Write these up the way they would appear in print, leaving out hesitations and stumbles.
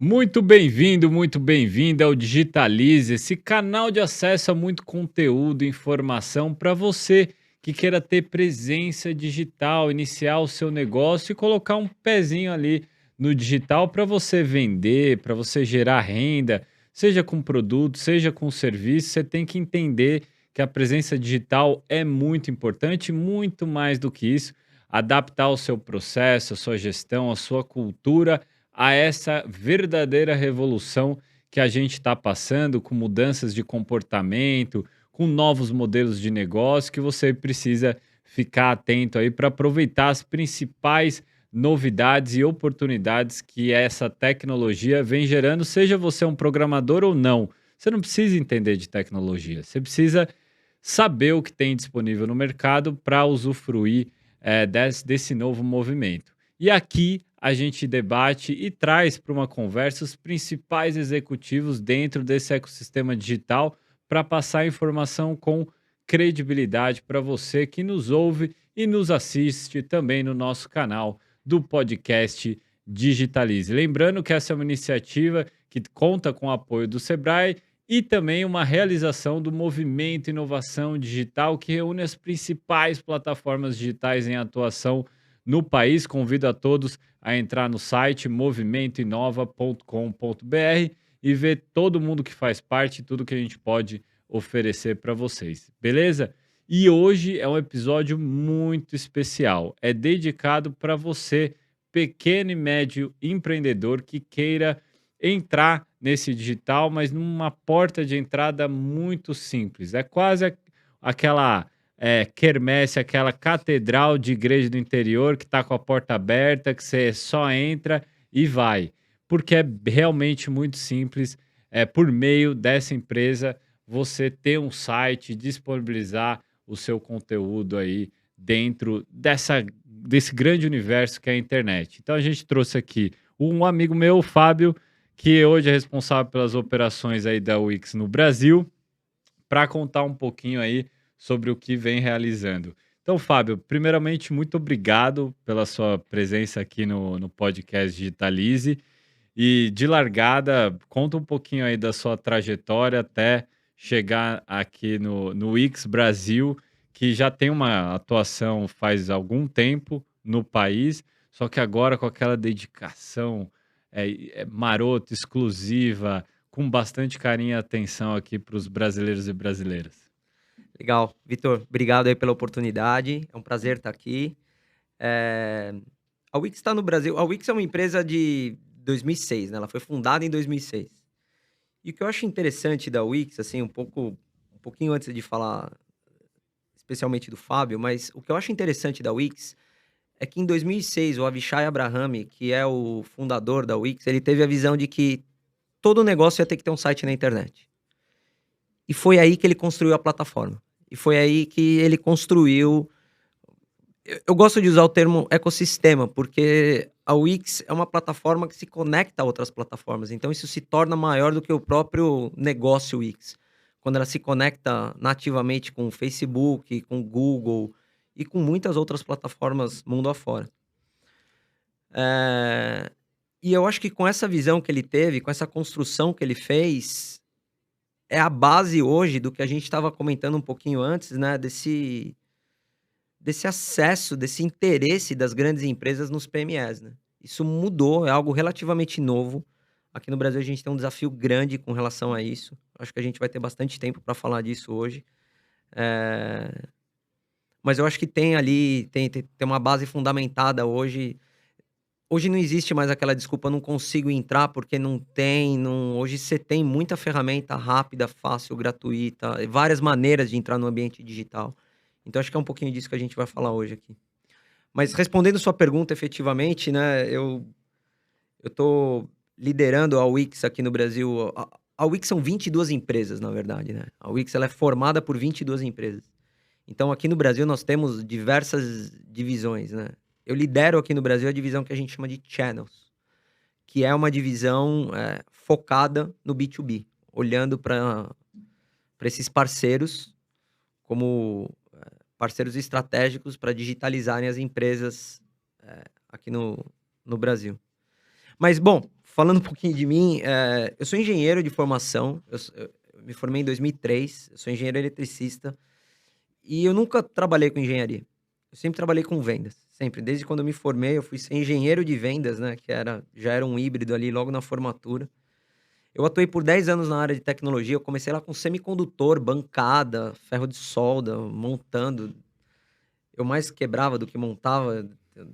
Muito bem-vindo ao Digitalize, esse canal de acesso a muito conteúdo e informação para você que queira ter presença digital, iniciar o seu negócio e colocar um pezinho ali no digital para você vender, para você gerar renda, seja com produto, seja com serviço. Você tem que entender que a presença digital é muito importante, muito mais do que isso, adaptar o seu processo, a sua gestão, a sua cultura a essa verdadeira revolução que a gente está passando, com mudanças de comportamento, com novos modelos de negócio, que você precisa ficar atento aí para aproveitar as principais novidades e oportunidades que essa tecnologia vem gerando, seja você um programador ou não. Você não precisa entender de tecnologia, você precisa saber o que tem disponível no mercado para usufruir desse novo movimento. E aqui a gente debate e traz para uma conversa os principais executivos dentro desse ecossistema digital para passar informação com credibilidade para você que nos ouve e nos assiste também no nosso canal do podcast Digitalize. Lembrando que essa é uma iniciativa que conta com o apoio do Sebrae e também uma realização do Movimento Inovação Digital, que reúne as principais plataformas digitais em atuação no país. Convido a todos a entrar no site movimentoinova.com.br e ver todo mundo que faz parte, tudo que a gente pode oferecer para vocês, beleza? E hoje é um episódio muito especial. É dedicado para você, pequeno e médio empreendedor que queira entrar nesse digital, mas numa porta de entrada muito simples. É quase aquela quermesse, aquela catedral de igreja do interior que está com a porta aberta, que você só entra e vai. Porque é realmente muito simples, por meio dessa empresa, você ter um site, disponibilizar o seu conteúdo aí dentro desse grande universo que é a internet. Então a gente trouxe aqui um amigo meu, o Fábio, que hoje é responsável pelas operações aí da Wix no Brasil, para contar um pouquinho aí sobre o que vem realizando. Então, Fábio, primeiramente, muito obrigado pela sua presença aqui no podcast Digitalize. E de largada, conta um pouquinho aí da sua trajetória até chegar aqui no Wix Brasil, que já tem uma atuação faz algum tempo no país, só que agora com aquela dedicação marota, exclusiva, com bastante carinho e atenção aqui para os brasileiros e brasileiras. Legal. Vitor, obrigado aí pela oportunidade. É um prazer estar aqui. Eh, a Wix está no Brasil. A Wix é uma empresa de 2006, né? Ela foi fundada em 2006. E o que eu acho interessante da Wix, assim, um pouquinho antes de falar especialmente do Fábio, mas o que eu acho interessante da Wix é que em 2006 o Avishai Abrahami, que é o fundador da Wix, ele teve a visão de que todo negócio ia ter que ter um site na internet. E foi aí que ele construiu a plataforma. E foi aí que ele construiu. Eu gosto de usar o termo ecossistema, porque a Wix é uma plataforma que se conecta a outras plataformas, então isso se torna maior do que o próprio negócio Wix. Quando ela se conecta nativamente com o Facebook, com o Google e com muitas outras plataformas mundo afora. Eh, e eu acho que com essa visão que ele teve, com essa construção que ele fez, é a base hoje do que a gente estava comentando um pouquinho antes, né, desse acesso, desse interesse das grandes empresas nos PMEs, né. Isso mudou, é algo relativamente novo. Aqui no Brasil a gente tem um desafio grande com relação a isso. Acho que a gente vai ter bastante tempo para falar disso hoje. Eh, mas eu acho que tem ali tem uma base fundamentada hoje. Hoje não existe mais aquela desculpa: "Não consigo entrar porque não tem", não, hoje você tem muita ferramenta rápida, fácil, gratuita, e várias maneiras de entrar no ambiente digital. Então acho que é um pouquinho disso que a gente vai falar hoje aqui. Mas respondendo sua pergunta efetivamente, né, eu tô liderando a Wix aqui no Brasil. A Wix são 22 empresas, na verdade, né. A Wix ela é formada por 22 empresas. Então aqui no Brasil nós temos diversas divisões, né. Eu lidero aqui no Brasil a divisão que a gente chama de channels, que é uma divisão, focada no B2B, olhando para esses parceiros como parceiros estratégicos para digitalizarem as empresas, aqui no Brasil. Mas bom, falando um pouquinho de mim, eu sou engenheiro de formação, eu me formei em 2003, eu sou engenheiro eletricista, e eu nunca trabalhei com engenharia. Eu sempre trabalhei com vendas, sempre. Desde quando eu me formei, eu fui ser engenheiro de vendas, né, já era um híbrido ali logo na formatura. Eu atuei por 10 anos na área de tecnologia, eu comecei lá com semicondutor, bancada, ferro de solda, montando. Eu mais quebrava do que montava. Eu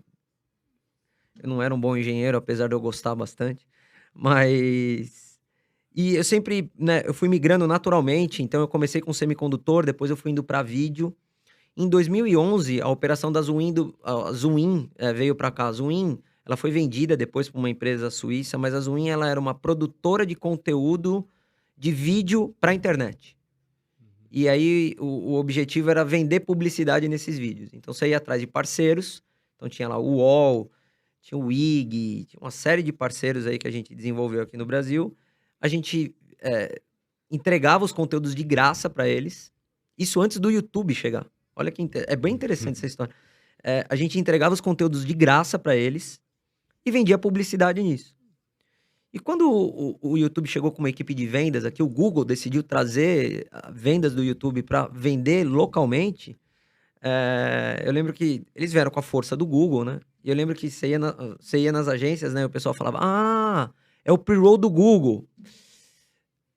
não era um bom engenheiro, apesar de eu gostar bastante. Mas e eu sempre, né, eu fui migrando naturalmente, então eu comecei com semicondutor, depois eu fui indo para vídeo. Em 2011, a operação da a Zwin, veio para cá. A Zwin, ela foi vendida depois para uma empresa suíça, mas a Zwin, ela era uma produtora de conteúdo de vídeo para internet. E aí o objetivo era vender publicidade nesses vídeos. Então você ia atrás de parceiros, então tinha lá o UOL, tinha o IG, tinha uma série de parceiros aí que a gente desenvolveu aqui no Brasil. A gente entregava os conteúdos de graça para eles, isso antes do YouTube chegar. Olha que é bem interessante essa história. A gente entregava os conteúdos de graça para eles e vendia publicidade nisso. E quando o YouTube chegou com uma equipe de vendas aqui, o Google decidiu trazer vendas do YouTube para vender localmente. Eu lembro que eles vieram com a força do Google, né? E eu lembro que você ia nas agências, né? E o pessoal falava: Ah, é o pre-roll do Google.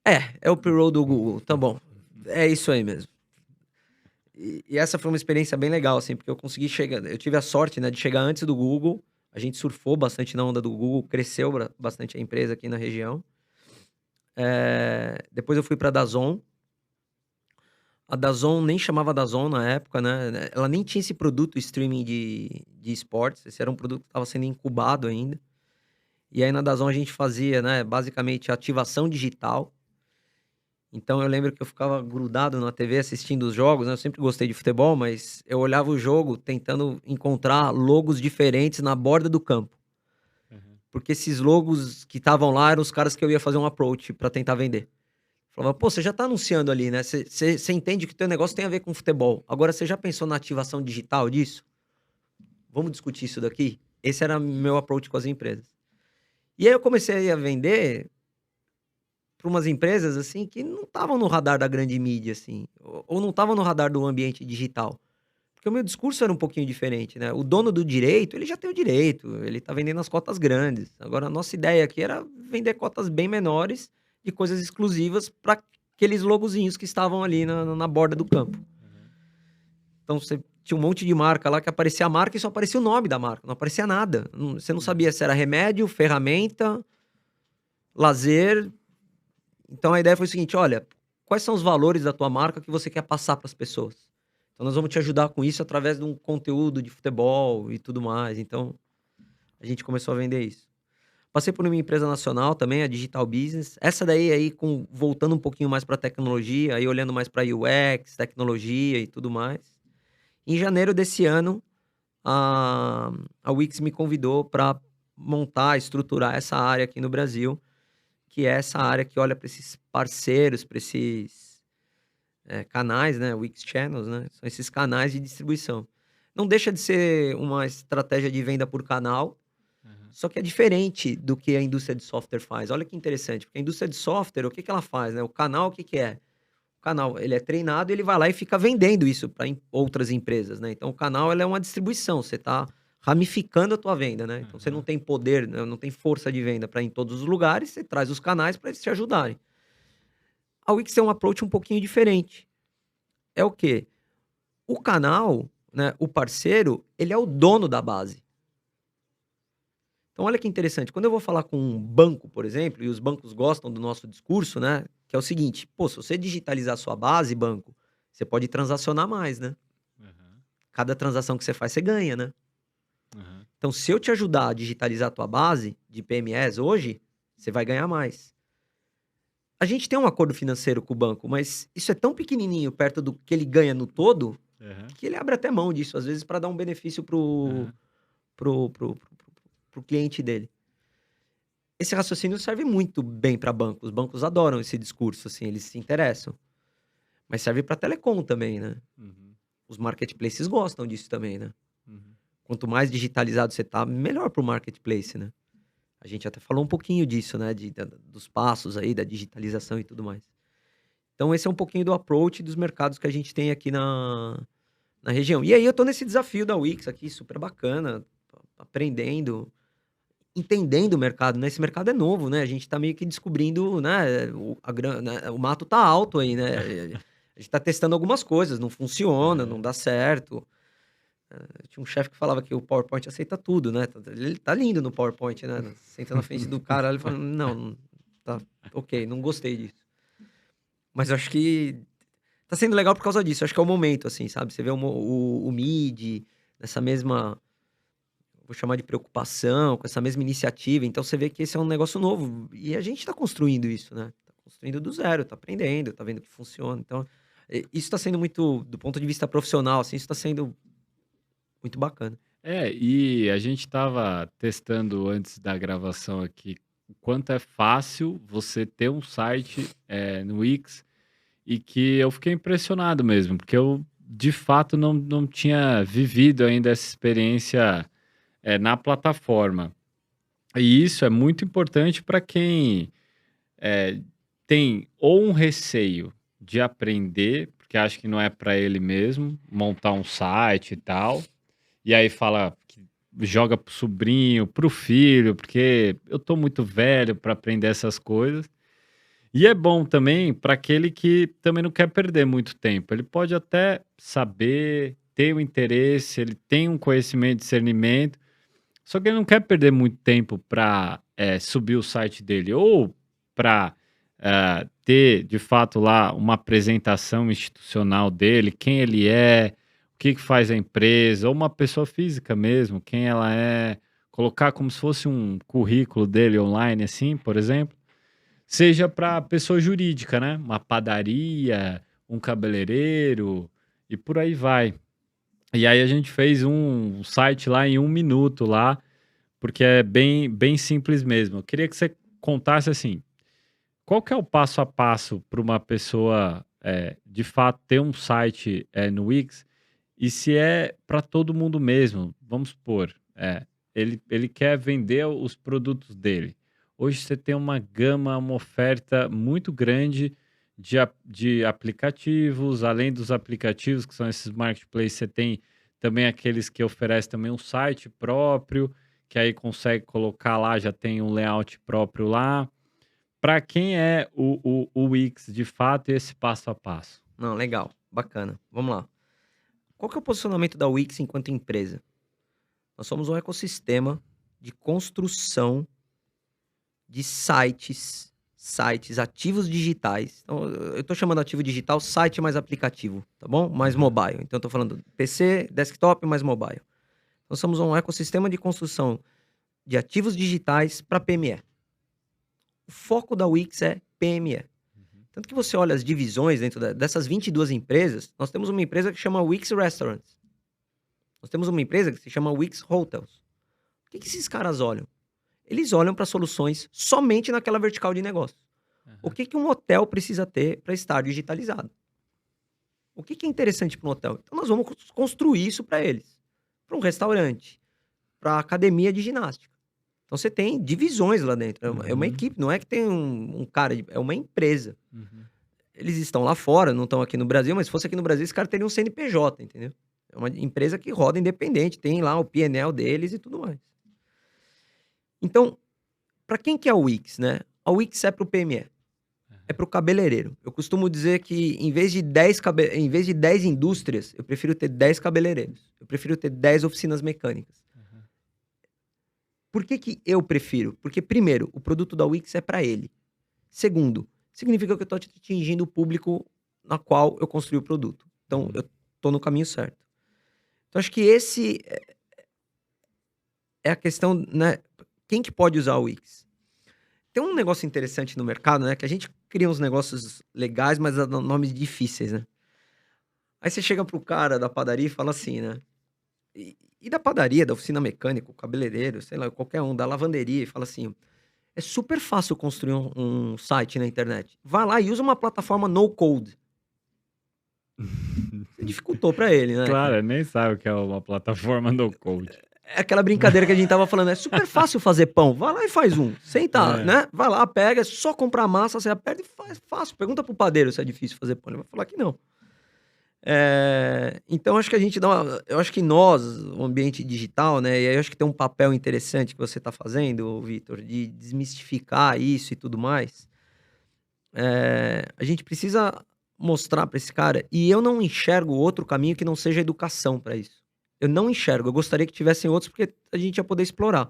É o pre-roll do Google, tá bom. É isso aí mesmo. E essa foi uma experiência bem legal, assim, porque eu consegui chegar. Eu tive a sorte, né, de chegar antes do Google. A gente surfou bastante na onda do Google, cresceu bastante a empresa aqui na região. Depois eu fui para a DAZN. A DAZN nem chamava DAZN na época, né? Ela nem tinha esse produto streaming de esportes. Esse era um produto que estava sendo incubado ainda. E aí na DAZN a gente fazia, né, basicamente ativação digital. Então eu lembro que eu ficava grudado na TV assistindo os jogos, né? Eu sempre gostei de futebol, mas eu olhava o jogo tentando encontrar logos diferentes na borda do campo. Uhum. Porque esses logos que estavam lá eram os caras que eu ia fazer um approach para tentar vender. Falava, pô, você já tá anunciando ali, né? Você entende que o teu negócio tem a ver com futebol. Agora, você já pensou na ativação digital disso? Vamos discutir isso daqui? Esse era meu approach com as empresas. E aí eu comecei a vender para umas empresas, assim, que não estavam no radar da grande mídia, assim, ou não estavam no radar do ambiente digital. Porque o meu discurso era um pouquinho diferente, né? O dono do direito, ele já tem o direito, ele tá vendendo as cotas grandes. Agora, a nossa ideia aqui era vender cotas bem menores de coisas exclusivas para aqueles logozinhos que estavam ali na borda do campo. Então, você tinha um monte de marca lá que aparecia a marca e só aparecia o nome da marca, não aparecia nada. Você não sabia se era remédio, ferramenta, lazer. Então a ideia foi o seguinte: olha, quais são os valores da tua marca que você quer passar para as pessoas? Então nós vamos te ajudar com isso através de um conteúdo de futebol e tudo mais. Então a gente começou a vender isso. Passei por uma empresa nacional também, a Digital Business. Essa daí aí voltando um pouquinho mais para tecnologia, aí olhando mais para UX, tecnologia e tudo mais. Em janeiro desse ano, a Wix me convidou para montar, estruturar essa área aqui no Brasil, que é essa área que olha para esses parceiros, para esses canais, né? Wix Channels, né? São esses canais de distribuição. Não deixa de ser uma estratégia de venda por canal, só que é diferente do que a indústria de software faz. Olha que interessante, porque a indústria de software, o que ela faz, né? O canal, o que é? O canal, ele é treinado e ele vai lá e fica vendendo isso para outras empresas, né? Então, o canal, ele é uma distribuição, você está ramificando a tua venda, né? Então, você não tem poder, né? Não tem força de venda para ir em todos os lugares, você traz os canais para eles te ajudarem. A Wix é um approach um pouquinho diferente. É o quê? O canal, né, o parceiro, ele é o dono da base. Então, olha que interessante. Quando eu vou falar com um banco, por exemplo, e os bancos gostam do nosso discurso, né? Que é o seguinte: pô, se você digitalizar a sua base, banco, você pode transacionar mais, né? Cada transação que você faz, você ganha, né? Então, se eu te ajudar a digitalizar a tua base de PMEs hoje, você vai ganhar mais. A gente tem um acordo financeiro com o banco, mas isso é tão pequenininho perto do que ele ganha no todo, que ele abre até mão disso, às vezes, para dar um benefício pro cliente dele. Esse raciocínio serve muito bem para bancos. Os bancos adoram esse discurso, assim, eles se interessam. Mas serve para telecom também, né? Os marketplaces gostam disso também, né? Quanto mais digitalizado você tá, melhor para o marketplace, né? A gente até falou um pouquinho disso, né, dos passos aí, da digitalização e tudo mais. Então esse é um pouquinho do approach dos mercados que a gente tem aqui na região. E aí eu tô nesse desafio da Wix aqui, super bacana, aprendendo, entendendo o mercado, né? Esse mercado é novo, né? A gente tá meio que descobrindo, né? O mato tá alto aí, né? A gente tá testando algumas coisas, não funciona, não É. dá certo. Tinha um chefe que falava que o PowerPoint aceita tudo, né? Ele tá lindo no PowerPoint, né? Senta na frente do cara, ele fala, não, tá, ok, não gostei disso. Mas eu acho que tá sendo legal por causa disso. Eu acho que é o momento, assim, sabe? Você vê o MIDI nessa mesma, vou chamar de preocupação, com essa mesma iniciativa. Então você vê que esse é um negócio novo. E a gente tá construindo isso, né? Tá construindo do zero, tá aprendendo, tá vendo que funciona. Então, isso tá sendo muito, do ponto de vista profissional, assim, isso tá sendo muito bacana. É, e a gente estava testando antes da gravação aqui o quanto é fácil você ter um site no Wix e que eu fiquei impressionado mesmo, porque eu de fato não tinha vivido ainda essa experiência na plataforma. E isso é muito importante para quem tem ou um receio de aprender, porque acha que não é para ele mesmo, montar um site e tal, e aí fala que joga pro sobrinho, pro filho, porque eu tô muito velho para aprender essas coisas. E é bom também para aquele que também não quer perder muito tempo. Ele pode até saber, ter o interesse, ele tem um conhecimento, discernimento, só que ele não quer perder muito tempo para subir o site dele ou para ter de fato lá uma apresentação institucional dele, quem ele é, o que faz a empresa, ou uma pessoa física mesmo, quem ela é, colocar como se fosse um currículo dele online, assim, por exemplo, seja para pessoa jurídica, né? Uma padaria, um cabeleireiro e por aí vai. E aí a gente fez um site lá em 1 minuto lá, porque é bem simples mesmo. Eu queria que você contasse assim, qual que é o passo a passo para uma pessoa, de fato ter um site, no Wix, e se é para todo mundo mesmo? Vamos supor, ele quer vender os produtos dele. Hoje você tem uma gama, uma oferta muito grande de aplicativos, além dos aplicativos que são esses marketplaces, você tem também aqueles que oferecem também um site próprio, que aí consegue colocar lá, já tem um layout próprio lá. Para quem é o Wix de fato e esse passo a passo? Não, legal, bacana. Vamos lá. Qual que é o posicionamento da Wix enquanto empresa? Nós somos um ecossistema de construção de sites ativos digitais. Então, eu estou chamando ativo digital site mais aplicativo, tá bom? Mais Aham. mobile. Então, estou falando PC, desktop mais mobile. Nós somos um ecossistema de construção de ativos digitais para PME. O foco da Wix é PME. Uhum. Tanto que você olha as divisões dentro dessas 22 empresas, nós temos uma empresa que chama Wix Restaurants. Nós temos uma empresa que se chama Wix Hotels. O que esses caras olham? Eles olham para soluções somente naquela vertical de negócio. O Aham. que um hotel precisa ter para estar digitalizado? O que é interessante para um hotel? Então nós vamos construir isso para eles. Para um restaurante, para academia de ginástica. Então você tem divisões lá dentro. É uma Uhum. equipe, não é que tem um cara, é uma empresa. Uhum. Eles estão lá fora, não estão aqui no Brasil, mas se fosse aqui no Brasil, esse cara teria um CNPJ, entendeu? É uma empresa que roda independente, tem lá o PNL deles e tudo mais. Então, para quem que é o Wix, né? A Wix é para o PME, é para o cabeleireiro. Eu costumo dizer que em vez de 10 indústrias, eu prefiro ter 10 cabeleireiros. Eu prefiro ter 10 oficinas mecânicas. Aham. Por que eu prefiro? Porque, primeiro, o produto da Wix é para ele. Segundo, significa que eu estou atingindo o público na qual eu construí o produto. Então, Uhum. eu estou no caminho certo. Então, acho que esse é a questão, né? Quem que pode usar o Wix? Tem um negócio interessante no mercado, né? Que a gente cria uns negócios legais, mas dá nomes difíceis, né? Aí você chega pro cara da padaria e fala assim, né? E da padaria, da oficina mecânica, o cabeleireiro, sei lá, qualquer um, da lavanderia, e fala assim: é super fácil construir um site na internet. Vai lá e usa uma plataforma no code. Você dificultou pra ele, né, Claro, cara? nem sabe o que é uma plataforma no code. É aquela brincadeira que a gente tava falando, é super fácil fazer pão. Vai lá e faz um. Senta, É. né? Vai lá, pega, é só comprar massa, você aperta e faz fácil. Pergunta pro padeiro se é difícil fazer pão. Ele vai falar que não. Então acho que a gente eu acho que nós, o ambiente digital, né? E aí eu acho que tem um papel interessante que você tá fazendo, Vitor, de desmistificar isso e tudo mais. A gente precisa mostrar para esse cara, e eu não enxergo outro caminho que não seja educação para isso. Eu não enxergo, eu gostaria que tivessem outros porque a gente ia poder explorar.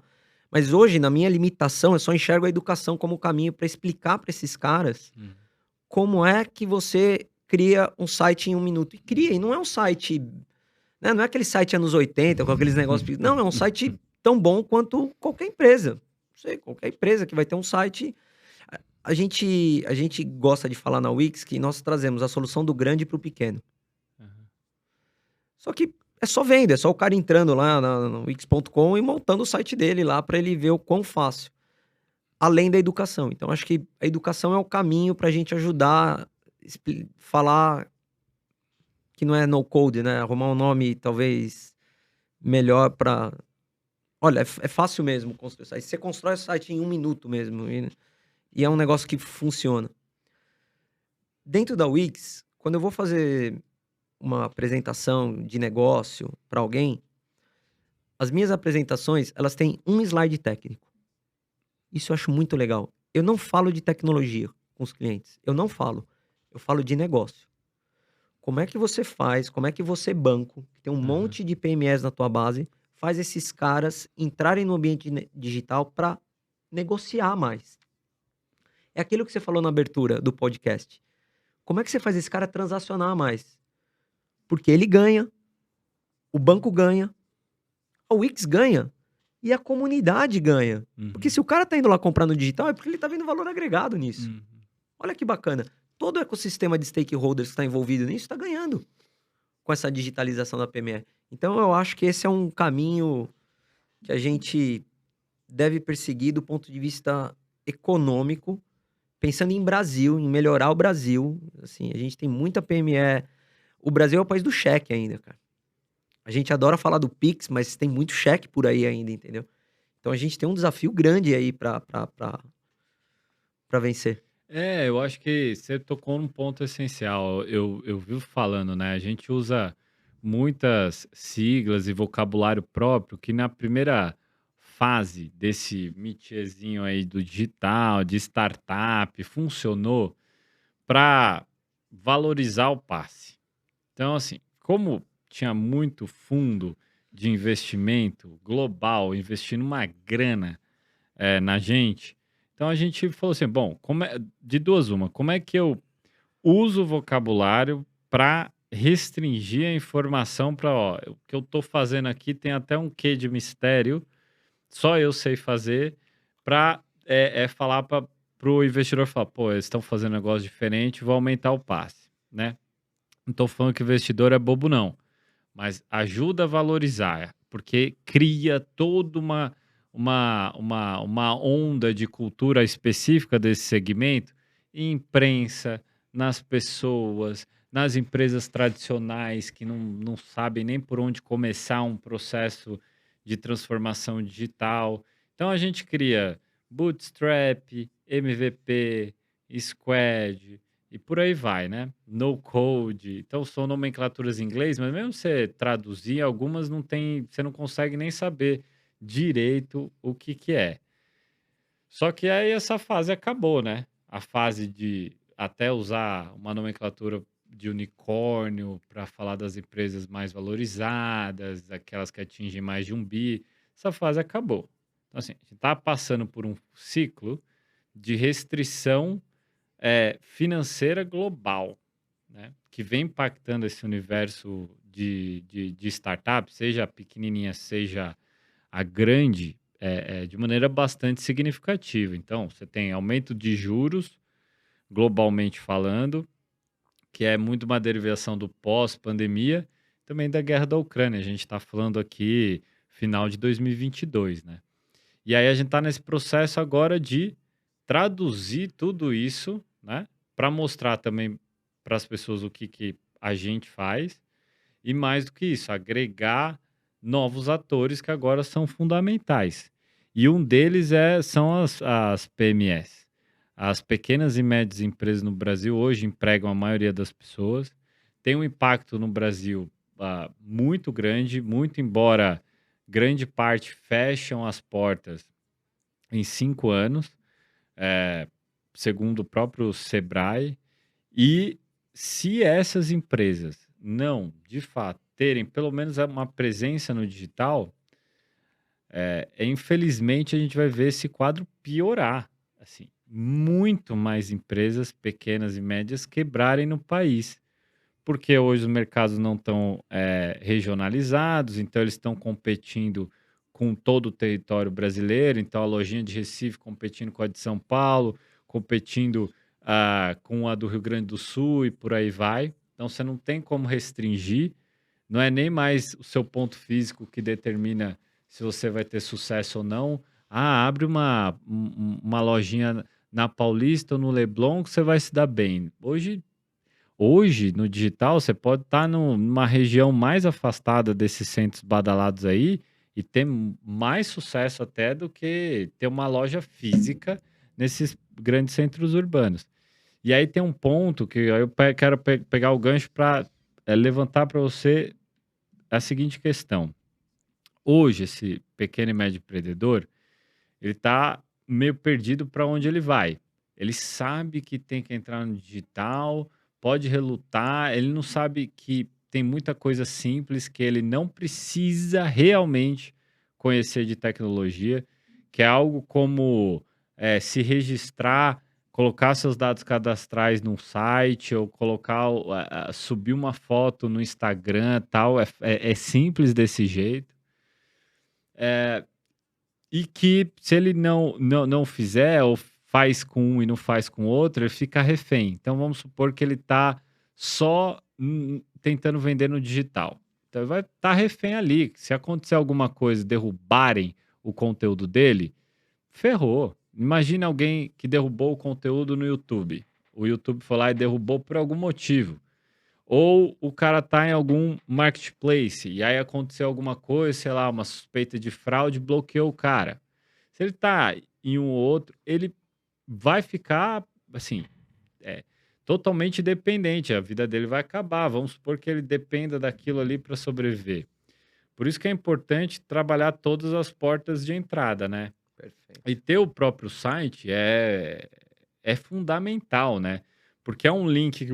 Mas hoje, na minha limitação, eu só enxergo a educação como caminho para explicar para esses caras Hum. como é que você cria um site em 1 minuto. E cria, e não é um site, né, não é aquele site anos 80 com aqueles negócios. Não, é um site tão bom quanto qualquer empresa. Não sei, qualquer empresa que vai ter um site. A gente gosta de falar na Wix que nós trazemos a solução do grande para o pequeno. Aham. Só que é só venda, é só o cara entrando lá no Wix.com e montando o site dele lá para ele ver o quão fácil. Além da educação. Então, acho que a educação é o caminho para a gente ajudar, falar que não é no code, né? Arrumar um nome talvez melhor para. Olha, é fácil mesmo construir o site. Você constrói o site em 1 minuto mesmo. E é um negócio que funciona. Dentro da Wix, quando eu vou fazer uma apresentação de negócio para alguém, as minhas apresentações, elas têm um slide técnico. Isso eu acho muito legal. Eu não falo de tecnologia com os clientes. Eu não falo. Eu falo de negócio. Como é que você faz? Como é que você, banco, que tem um Aham. monte de PMEs na tua base, faz esses caras entrarem no ambiente digital para negociar mais? É aquilo que você falou na abertura do podcast. Como é que você faz esse cara transacionar mais? Porque ele ganha, o banco ganha, a Wix ganha e a comunidade ganha. Porque Uhum. se o cara tá indo lá comprar no digital, é porque ele tá vendo valor agregado nisso. Uhum. Olha que bacana. Todo o ecossistema de stakeholders que está envolvido nisso está ganhando com essa digitalização da PME. Então eu acho que esse é um caminho que a gente deve perseguir do ponto de vista econômico, pensando em Brasil, em melhorar o Brasil. Assim, a gente tem muita PME. O Brasil é o país do cheque ainda, cara. A gente adora falar do Pix, mas tem muito cheque por aí ainda, entendeu? Então a gente tem um desafio grande aí para vencer. Eu acho que você tocou num ponto essencial. Eu vivo falando, né? A gente usa muitas siglas e vocabulário próprio que na primeira fase desse métierzinho aí do digital, de startup, funcionou para valorizar o passe. Então, assim, como tinha muito fundo de investimento global investindo uma grana na gente, então a gente falou assim: bom, de duas uma, como é que eu uso o vocabulário para restringir a informação para, ó, o que eu estou fazendo aqui tem até um quê de mistério, só eu sei fazer, para falar para o investidor falar, pô, eles estão fazendo um negócio diferente, vou aumentar o passe, né? Não estou falando que o investidor é bobo, não, mas ajuda a valorizar, porque cria toda uma onda de cultura específica desse segmento, em imprensa, nas pessoas, nas empresas tradicionais que não sabem nem por onde começar um processo de transformação digital. Então a gente cria Bootstrap, MVP, Squad, e por aí vai, né? No code. Então são nomenclaturas em inglês, mas mesmo você traduzir, algumas não tem, você não consegue nem saber direito o que que é. Só que aí essa fase acabou, né? A fase de até usar uma nomenclatura de unicórnio para falar das empresas mais valorizadas, aquelas que atingem mais de 1 bi, essa fase acabou. Então, assim, a gente está passando por um ciclo de restrição financeira global, né? Que vem impactando esse universo de startup, seja a pequenininha, seja a grande, de maneira bastante significativa. Então, você tem aumento de juros, globalmente falando, que é muito uma derivação do pós-pandemia, também da guerra da Ucrânia. A gente está falando aqui final de 2022, né? E aí a gente está nesse processo agora de traduzir tudo isso, né? Para mostrar também para as pessoas o que a gente faz. E mais do que isso, agregar novos atores que agora são fundamentais. E um deles são as PMS. As pequenas e médias empresas no Brasil hoje empregam a maioria das pessoas. Tem um impacto no Brasil muito grande, muito embora grande parte fecham as portas em 5 anos, eh, segundo o próprio Sebrae. E se essas empresas não, de fato, terem pelo menos uma presença no digital, infelizmente a gente vai ver esse quadro piorar. Assim, muito mais empresas pequenas e médias quebrarem no país, porque hoje os mercados não estão regionalizados, então eles estão competindo com todo o território brasileiro. Então a lojinha de Recife competindo com a de São Paulo, competindo com a do Rio Grande do Sul e por aí vai. Então você não tem como restringir, não é nem mais o seu ponto físico que determina se você vai ter sucesso ou não. Ah, abre uma lojinha na Paulista ou no Leblon que você vai se dar bem. Hoje, no digital, você pode estar numa região mais afastada desses centros badalados aí e ter mais sucesso até do que ter uma loja física nesses grandes centros urbanos. E aí tem um ponto que eu quero pegar o gancho para levantar para você a seguinte questão. Hoje, esse pequeno e médio empreendedor, ele está meio perdido para onde ele vai. Ele sabe que tem que entrar no digital, pode relutar, ele não sabe que tem muita coisa simples que ele não precisa realmente conhecer de tecnologia, que é algo como se registrar, colocar seus dados cadastrais num site ou subir uma foto no Instagram, tal, é simples desse jeito. E que se ele não fizer, ou faz com um e não faz com o outro, ele fica refém. Então vamos supor que ele está só tentando vender no digital. Então ele vai estar refém ali. Se acontecer alguma coisa, derrubarem o conteúdo dele, ferrou. Imagina alguém que derrubou o conteúdo no YouTube. O YouTube foi lá e derrubou por algum motivo. Ou o cara tá em algum marketplace e aí aconteceu alguma coisa, sei lá, uma suspeita de fraude, bloqueou o cara. Se ele tá em um ou outro, ele vai ficar, assim, é, totalmente dependente. A vida dele vai acabar. Vamos supor que ele dependa daquilo ali para sobreviver. Por isso que é importante trabalhar todas as portas de entrada, né? E Perfeito. ter o próprio site é fundamental, né? Porque é um link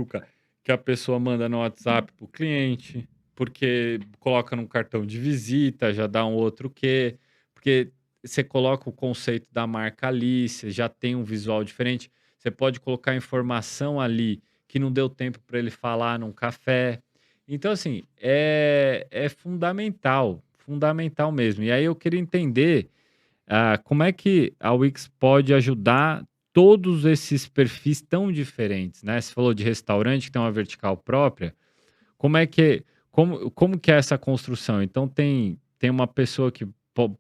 que a pessoa manda no WhatsApp para o cliente, porque coloca num cartão de visita, já dá um outro quê, porque você coloca o conceito da marca ali, você já tem um visual diferente, você pode colocar informação ali que não deu tempo para ele falar num café. Então, assim, é fundamental, fundamental mesmo. E aí eu queria entender como é que a Wix pode ajudar todos esses perfis tão diferentes, né? Você falou de restaurante que tem uma vertical própria. Como é que como que é essa construção? Então tem uma pessoa que,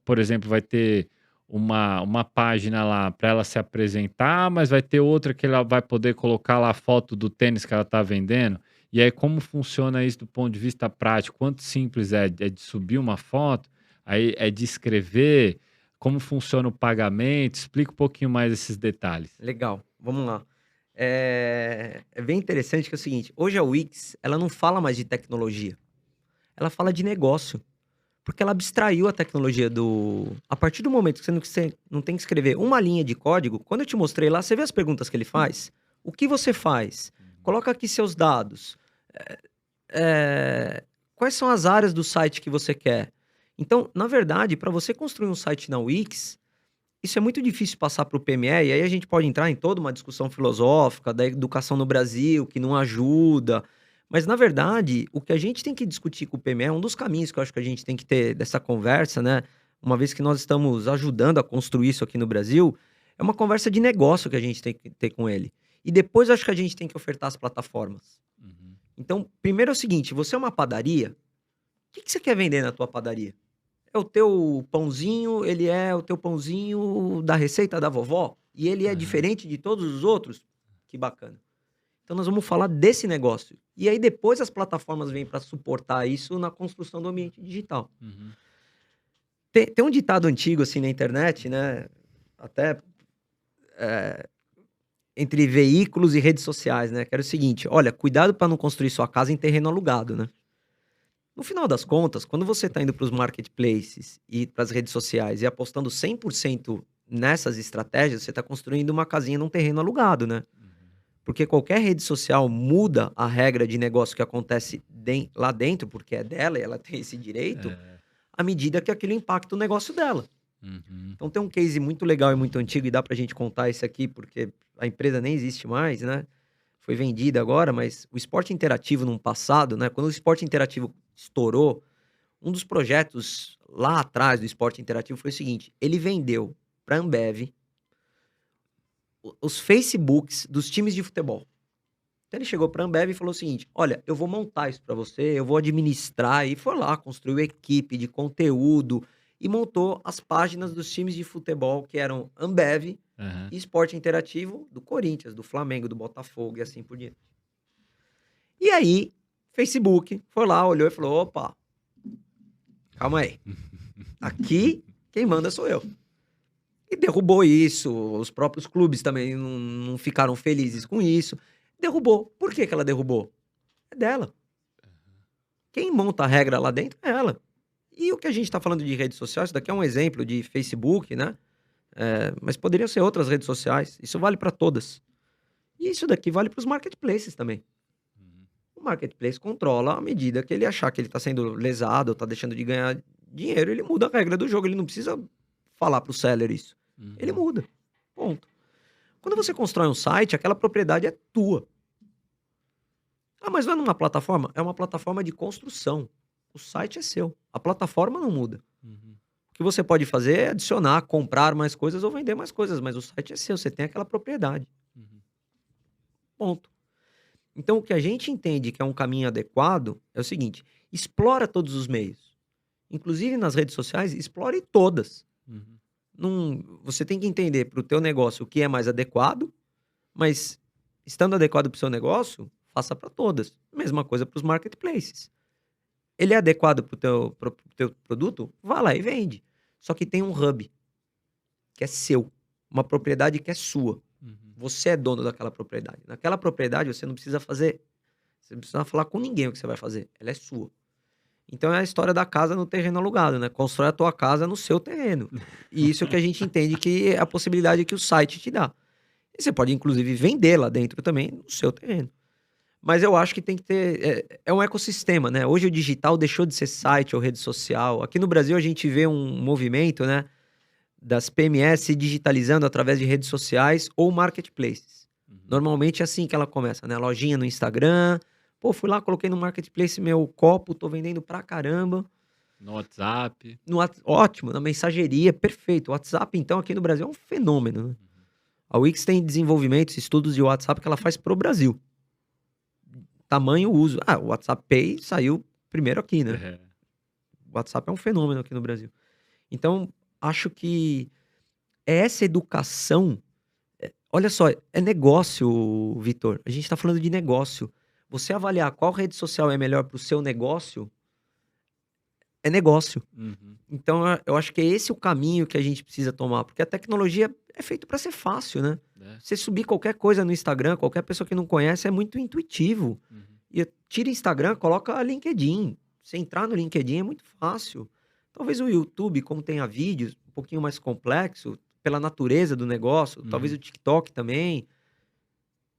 por exemplo, vai ter uma página lá para ela se apresentar, mas vai ter outra que ela vai poder colocar lá a foto do tênis que ela está vendendo. E aí, como funciona isso do ponto de vista prático? Quanto simples é de subir uma foto, aí é de escrever, como funciona o pagamento? Explica um pouquinho mais esses detalhes. Legal, vamos lá. É bem interessante que é o seguinte, hoje a Wix, ela não fala mais de tecnologia, ela fala de negócio, porque ela abstraiu a tecnologia a partir do momento que você não tem que escrever uma linha de código, quando eu te mostrei lá, você vê as perguntas que ele faz? O que você faz? Coloca aqui seus dados. Eh, quais são as áreas do site que você quer? Então, na verdade, para você construir um site na Wix, isso é muito difícil passar para o PME, e aí a gente pode entrar em toda uma discussão filosófica da educação no Brasil, que não ajuda. Mas, na verdade, o que a gente tem que discutir com o PME, um dos caminhos que eu acho que a gente tem que ter dessa conversa, né? Uma vez que nós estamos ajudando a construir isso aqui no Brasil, é uma conversa de negócio que a gente tem que ter com ele. E depois eu acho que a gente tem que ofertar as plataformas. Uhum. Então, primeiro é o seguinte: você é uma padaria, o que você quer vender na tua padaria? É o teu pãozinho, ele é o teu pãozinho da receita da vovó? E ele é Aham. diferente de todos os outros? Que bacana. Então nós vamos falar desse negócio. E aí depois as plataformas vêm para suportar isso na construção do ambiente digital. Uhum. Tem um ditado antigo assim na internet, né? Até entre veículos e redes sociais, né? Que era o seguinte: olha, cuidado para não construir sua casa em terreno alugado, né? No final das contas, quando você está indo para os marketplaces e para as redes sociais e apostando 100% nessas estratégias, você está construindo uma casinha num terreno alugado, né? Porque qualquer rede social muda a regra de negócio que acontece lá dentro, porque é dela e ela tem esse direito, É. à medida que aquilo impacta o negócio dela. Uhum. Então tem um case muito legal e muito antigo, e dá pra gente contar esse aqui, porque a empresa nem existe mais, né? Foi vendida agora, mas o esporte interativo no passado, né? Quando o esporte interativo estourou, um dos projetos lá atrás do esporte interativo foi o seguinte: ele vendeu pra Ambev os Facebooks dos times de futebol. Então ele chegou pra Ambev e falou o seguinte: olha, eu vou montar isso pra você, eu vou administrar. E foi lá, construiu equipe de conteúdo e montou as páginas dos times de futebol que eram Ambev Aham. e esporte interativo do Corinthians, do Flamengo, do Botafogo e assim por diante. E aí, Facebook foi lá, olhou e falou: opa, calma aí. Aqui, quem manda sou eu. E derrubou isso. Os próprios clubes também não ficaram felizes com isso. Derrubou. Por que ela derrubou? É dela. Quem monta a regra lá dentro é ela. E o que a gente está falando de redes sociais, isso daqui é um exemplo de Facebook, né? Mas poderiam ser outras redes sociais. Isso vale para todas. E isso daqui vale para os marketplaces também. Uhum. O marketplace controla à medida que ele achar que ele está sendo lesado ou está deixando de ganhar dinheiro, ele muda a regra do jogo. Ele não precisa falar para o seller isso. Ele Uhum. muda. Ponto. Quando você constrói um site, aquela propriedade é tua. Ah, mas não é numa plataforma? É uma plataforma de construção. O site é seu. A plataforma não muda. Uhum. O que você pode fazer é adicionar, comprar mais coisas ou vender mais coisas, mas o site é seu, você tem aquela propriedade. Uhum. Ponto. Então, o que a gente entende que é um caminho adequado é o seguinte: explora todos os meios. Inclusive nas redes sociais, explore todas. Uhum. Você tem que entender para o teu negócio o que é mais adequado, mas estando adequado para o seu negócio, faça para todas. Mesma coisa para os marketplaces. Ele é adequado para o teu produto? Vá lá e vende. Só que tem um hub que é seu, uma propriedade que é sua. Uhum. Você é dono daquela propriedade. Naquela propriedade você não precisa fazer, você não precisa falar com ninguém o que você vai fazer. Ela é sua. Então é a história da casa no terreno alugado, né? Constrói a tua casa no seu terreno. E isso é o que a gente entende que é a possibilidade que o site te dá. E você pode, inclusive, vender lá dentro também no seu terreno. Mas eu acho que tem que ter. É um ecossistema, né? Hoje o digital deixou de ser site ou rede social. Aqui no Brasil a gente vê um movimento, né? Das PMS se digitalizando através de redes sociais ou marketplaces. Uhum. Normalmente é assim que ela começa, né? Lojinha no Instagram. Pô, fui lá, coloquei no marketplace meu copo, tô vendendo pra caramba. No WhatsApp. Ótimo, na mensageria, perfeito. O WhatsApp, então, aqui no Brasil é um fenômeno, né? A Wix tem desenvolvimentos, estudos de WhatsApp que ela faz pro Brasil. Tamanho uso. Ah, o WhatsApp Pay saiu primeiro aqui, né? É. O WhatsApp é um fenômeno aqui no Brasil. Então, acho que essa educação. Olha só, é negócio, Vitor. A gente está falando de negócio. Você avaliar qual rede social é melhor para o seu negócio é negócio. Uhum. Então, eu acho que é esse o caminho que a gente precisa tomar, porque a tecnologia é feita para ser fácil, né? É. Você subir qualquer coisa no Instagram, qualquer pessoa que não conhece, é muito intuitivo. Uhum. E tira Instagram, coloca LinkedIn. Você entrar no LinkedIn é muito fácil. Talvez o YouTube, como tenha vídeos, um pouquinho mais complexo, pela natureza do negócio, talvez o TikTok também.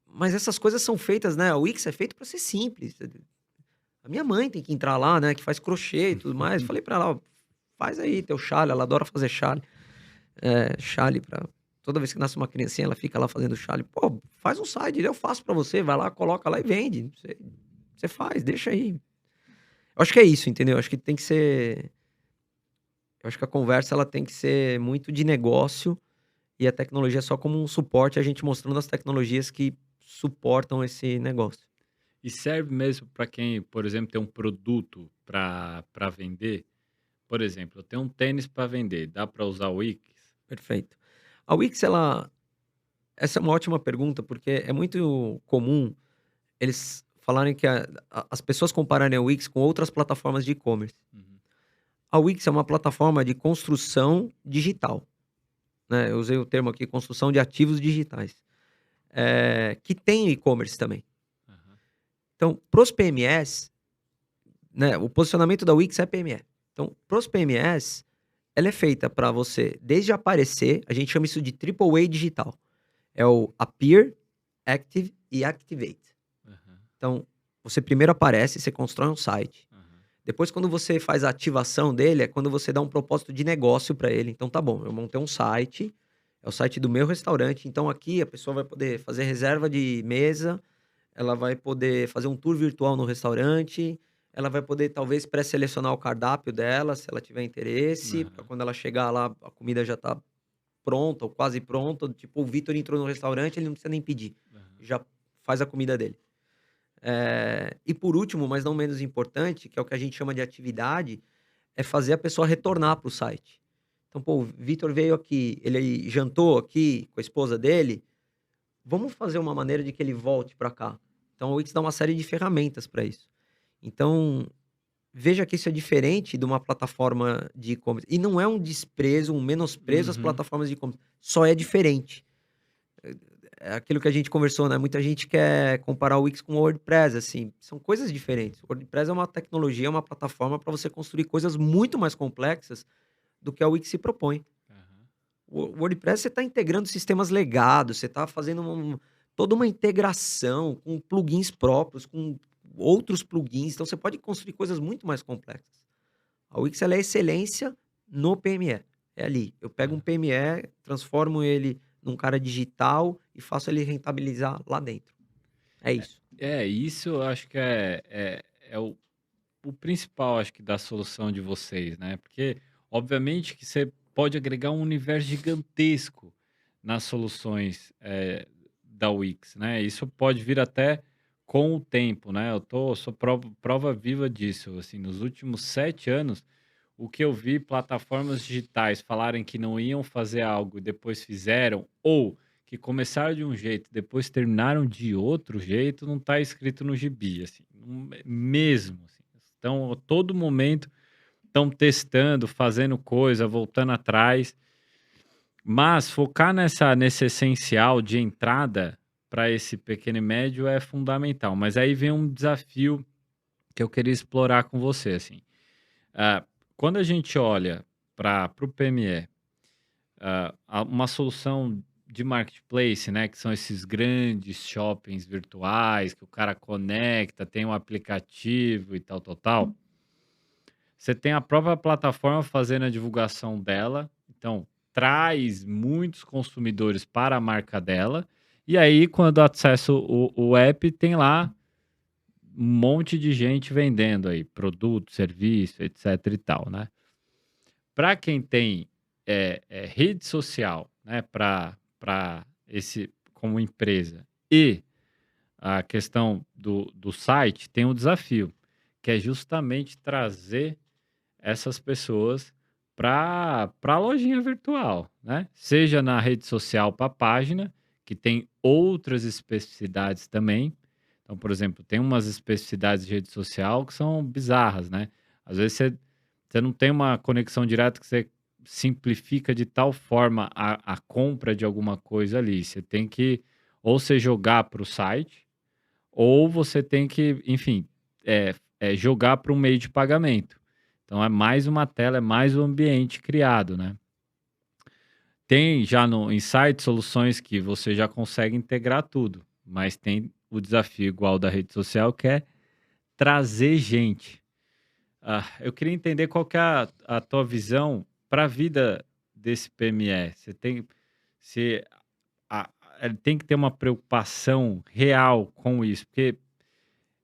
Mas essas coisas são feitas, né? O Wix é feito para ser simples. A minha mãe tem que entrar lá, né? Que faz crochê e tudo mais. Falei para ela, ó, faz aí teu chale. Ela adora fazer chale. Chale pra... Toda vez que nasce uma criancinha, ela fica lá fazendo chale. Pô, faz um site, eu faço para você. Vai lá, coloca lá e vende. Você faz, deixa aí. Eu acho que é isso, entendeu? Eu acho que tem que ser... Eu acho que a conversa ela tem que ser muito de negócio e a tecnologia é só como um suporte, a gente mostrando as tecnologias que suportam esse negócio. E serve mesmo para quem, por exemplo, tem um produto para vender? Por exemplo, eu tenho um tênis para vender, dá para usar o Wix? Perfeito. A Wix, essa é uma ótima pergunta, porque é muito comum eles falaram que as pessoas compararem a Wix com outras plataformas de e-commerce. Uhum. A Wix é uma plataforma de construção digital, né? Eu usei o termo aqui, construção de ativos digitais, que tem e-commerce também. Aham. Então, para os PMEs, né, o posicionamento da Wix é PME. Então, para os PMEs, ela é feita para você, desde aparecer, a gente chama isso de Triple A digital. É o Appear, Active e Activate. Aham. Então, você primeiro aparece, você constrói um site. Aham. Depois, quando você faz a ativação dele, é quando você dá um propósito de negócio para ele. Então, tá bom, eu montei um site, é o site do meu restaurante. Então, aqui a pessoa vai poder fazer reserva de mesa, ela vai poder fazer um tour virtual no restaurante, ela vai poder talvez pré-selecionar o cardápio dela, se ela tiver interesse, para Aham. quando ela chegar lá, a comida já tá pronta ou quase pronta. Tipo, o Vitor entrou no restaurante, ele não precisa nem pedir, Aham. já faz a comida dele. E por último, mas não menos importante, que é o que a gente chama de atividade, é fazer a pessoa retornar para o site. Então, pô, o Vitor veio aqui, ele jantou aqui com a esposa dele, vamos fazer uma maneira de que ele volte para cá. Então, o Wix dá uma série de ferramentas para isso. Então, veja que isso é diferente de uma plataforma de e-commerce. E não é um desprezo, um menosprezo às Uhum. plataformas de e-commerce, só é diferente. É aquilo que a gente conversou, né? Muita gente quer comparar o Wix com o WordPress, assim, são coisas diferentes. O WordPress é uma tecnologia, é uma plataforma para você construir coisas muito mais complexas do que a Wix se propõe. Aham. O WordPress você está integrando sistemas legados, você está fazendo toda uma integração com plugins próprios, com outros plugins, então você pode construir coisas muito mais complexas. A Wix ela é excelência no PME, é ali. Eu pego um Aham. PME, transformo ele num cara digital e faço ele rentabilizar lá dentro. É isso. Isso eu acho que é o principal, acho que, da solução de vocês, né? Porque, obviamente, que você pode agregar um universo gigantesco nas soluções da Wix, né? Isso pode vir até com o tempo, né? Sou prova viva disso. Assim, nos últimos 7 anos, o que eu vi plataformas digitais falarem que não iam fazer algo e depois fizeram, ou que começaram de um jeito, depois terminaram de outro jeito, não está escrito no gibi, assim, mesmo. Assim. Então, a todo momento estão testando, fazendo coisa, voltando atrás. Mas focar nesse essencial de entrada para esse pequeno e médio é fundamental. Mas aí vem um desafio que eu queria explorar com você, assim. Ah, quando a gente olha para o PME, uma solução de marketplace, né, que são esses grandes shoppings virtuais que o cara conecta, tem um aplicativo e tal, tal, tal. Você tem a própria plataforma fazendo a divulgação dela, então traz muitos consumidores para a marca dela. E aí, quando acessa o app, tem lá um monte de gente vendendo aí produto, serviço, etc e tal, né? Para quem tem rede social, né, para esse como empresa e a questão do site, tem um desafio, que é justamente trazer essas pessoas para a lojinha virtual, né? Seja na rede social para a página, que tem outras especificidades também. Então, por exemplo, tem umas especificidades de rede social que são bizarras, né? Às vezes você não tem uma conexão direta que você simplifica de tal forma a compra de alguma coisa ali. Você tem que ou você jogar para o site, ou você tem que, enfim, jogar para um meio de pagamento. Então é mais uma tela, é mais um ambiente criado, né? Tem já no Insight soluções que você já consegue integrar tudo, mas tem o desafio igual da rede social, que é trazer gente. Eu queria entender qual que é a tua visão para a vida desse PME. Se ele tem que ter uma preocupação real com isso, porque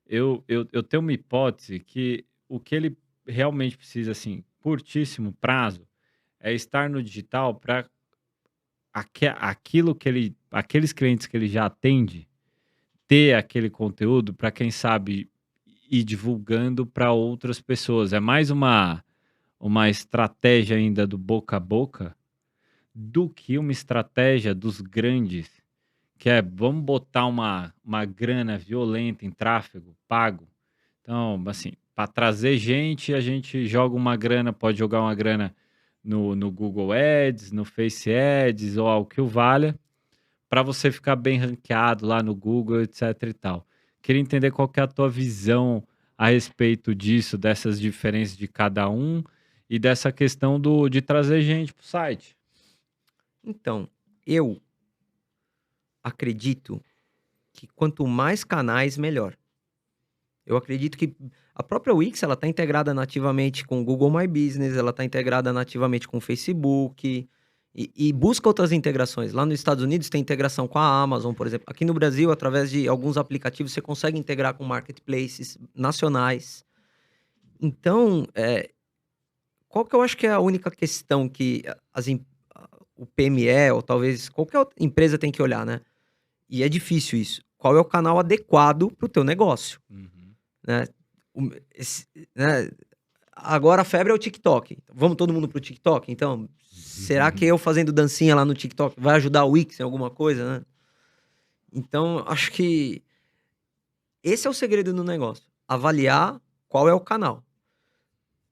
eu tenho uma hipótese que o que ele realmente precisa, assim, curtíssimo prazo, é estar no digital para aqueles clientes que ele já atende, ter aquele conteúdo para, quem sabe, ir divulgando para outras pessoas. É mais uma estratégia ainda do boca a boca do que uma estratégia dos grandes que é vamos botar uma grana violenta em tráfego pago. Então, assim, para trazer gente, a gente joga uma grana, pode jogar uma grana no Google Ads, no Face Ads ou ao que o valha, para você ficar bem ranqueado lá no Google, etc e tal. Queria entender qual que é a tua visão a respeito disso, dessas diferenças de cada um e dessa questão de trazer gente para o site. Então, eu acredito que quanto mais canais, melhor. Eu acredito que a própria Wix, ela está integrada nativamente com o Google My Business, ela está integrada nativamente com o Facebook e busca outras integrações. Lá nos Estados Unidos tem integração com a Amazon, por exemplo. Aqui no Brasil, através de alguns aplicativos, você consegue integrar com marketplaces nacionais. Então, qual que eu acho que é a única questão que o PME, ou talvez qualquer outra empresa tem que olhar, né? E é difícil isso. Qual é o canal adequado para o teu negócio? Né? Né? Agora a febre é o TikTok. Vamos todo mundo pro TikTok? Então, será que eu fazendo dancinha lá no TikTok vai ajudar o Wix em alguma coisa, né? Então, acho que esse é o segredo do negócio. Avaliar qual é o canal.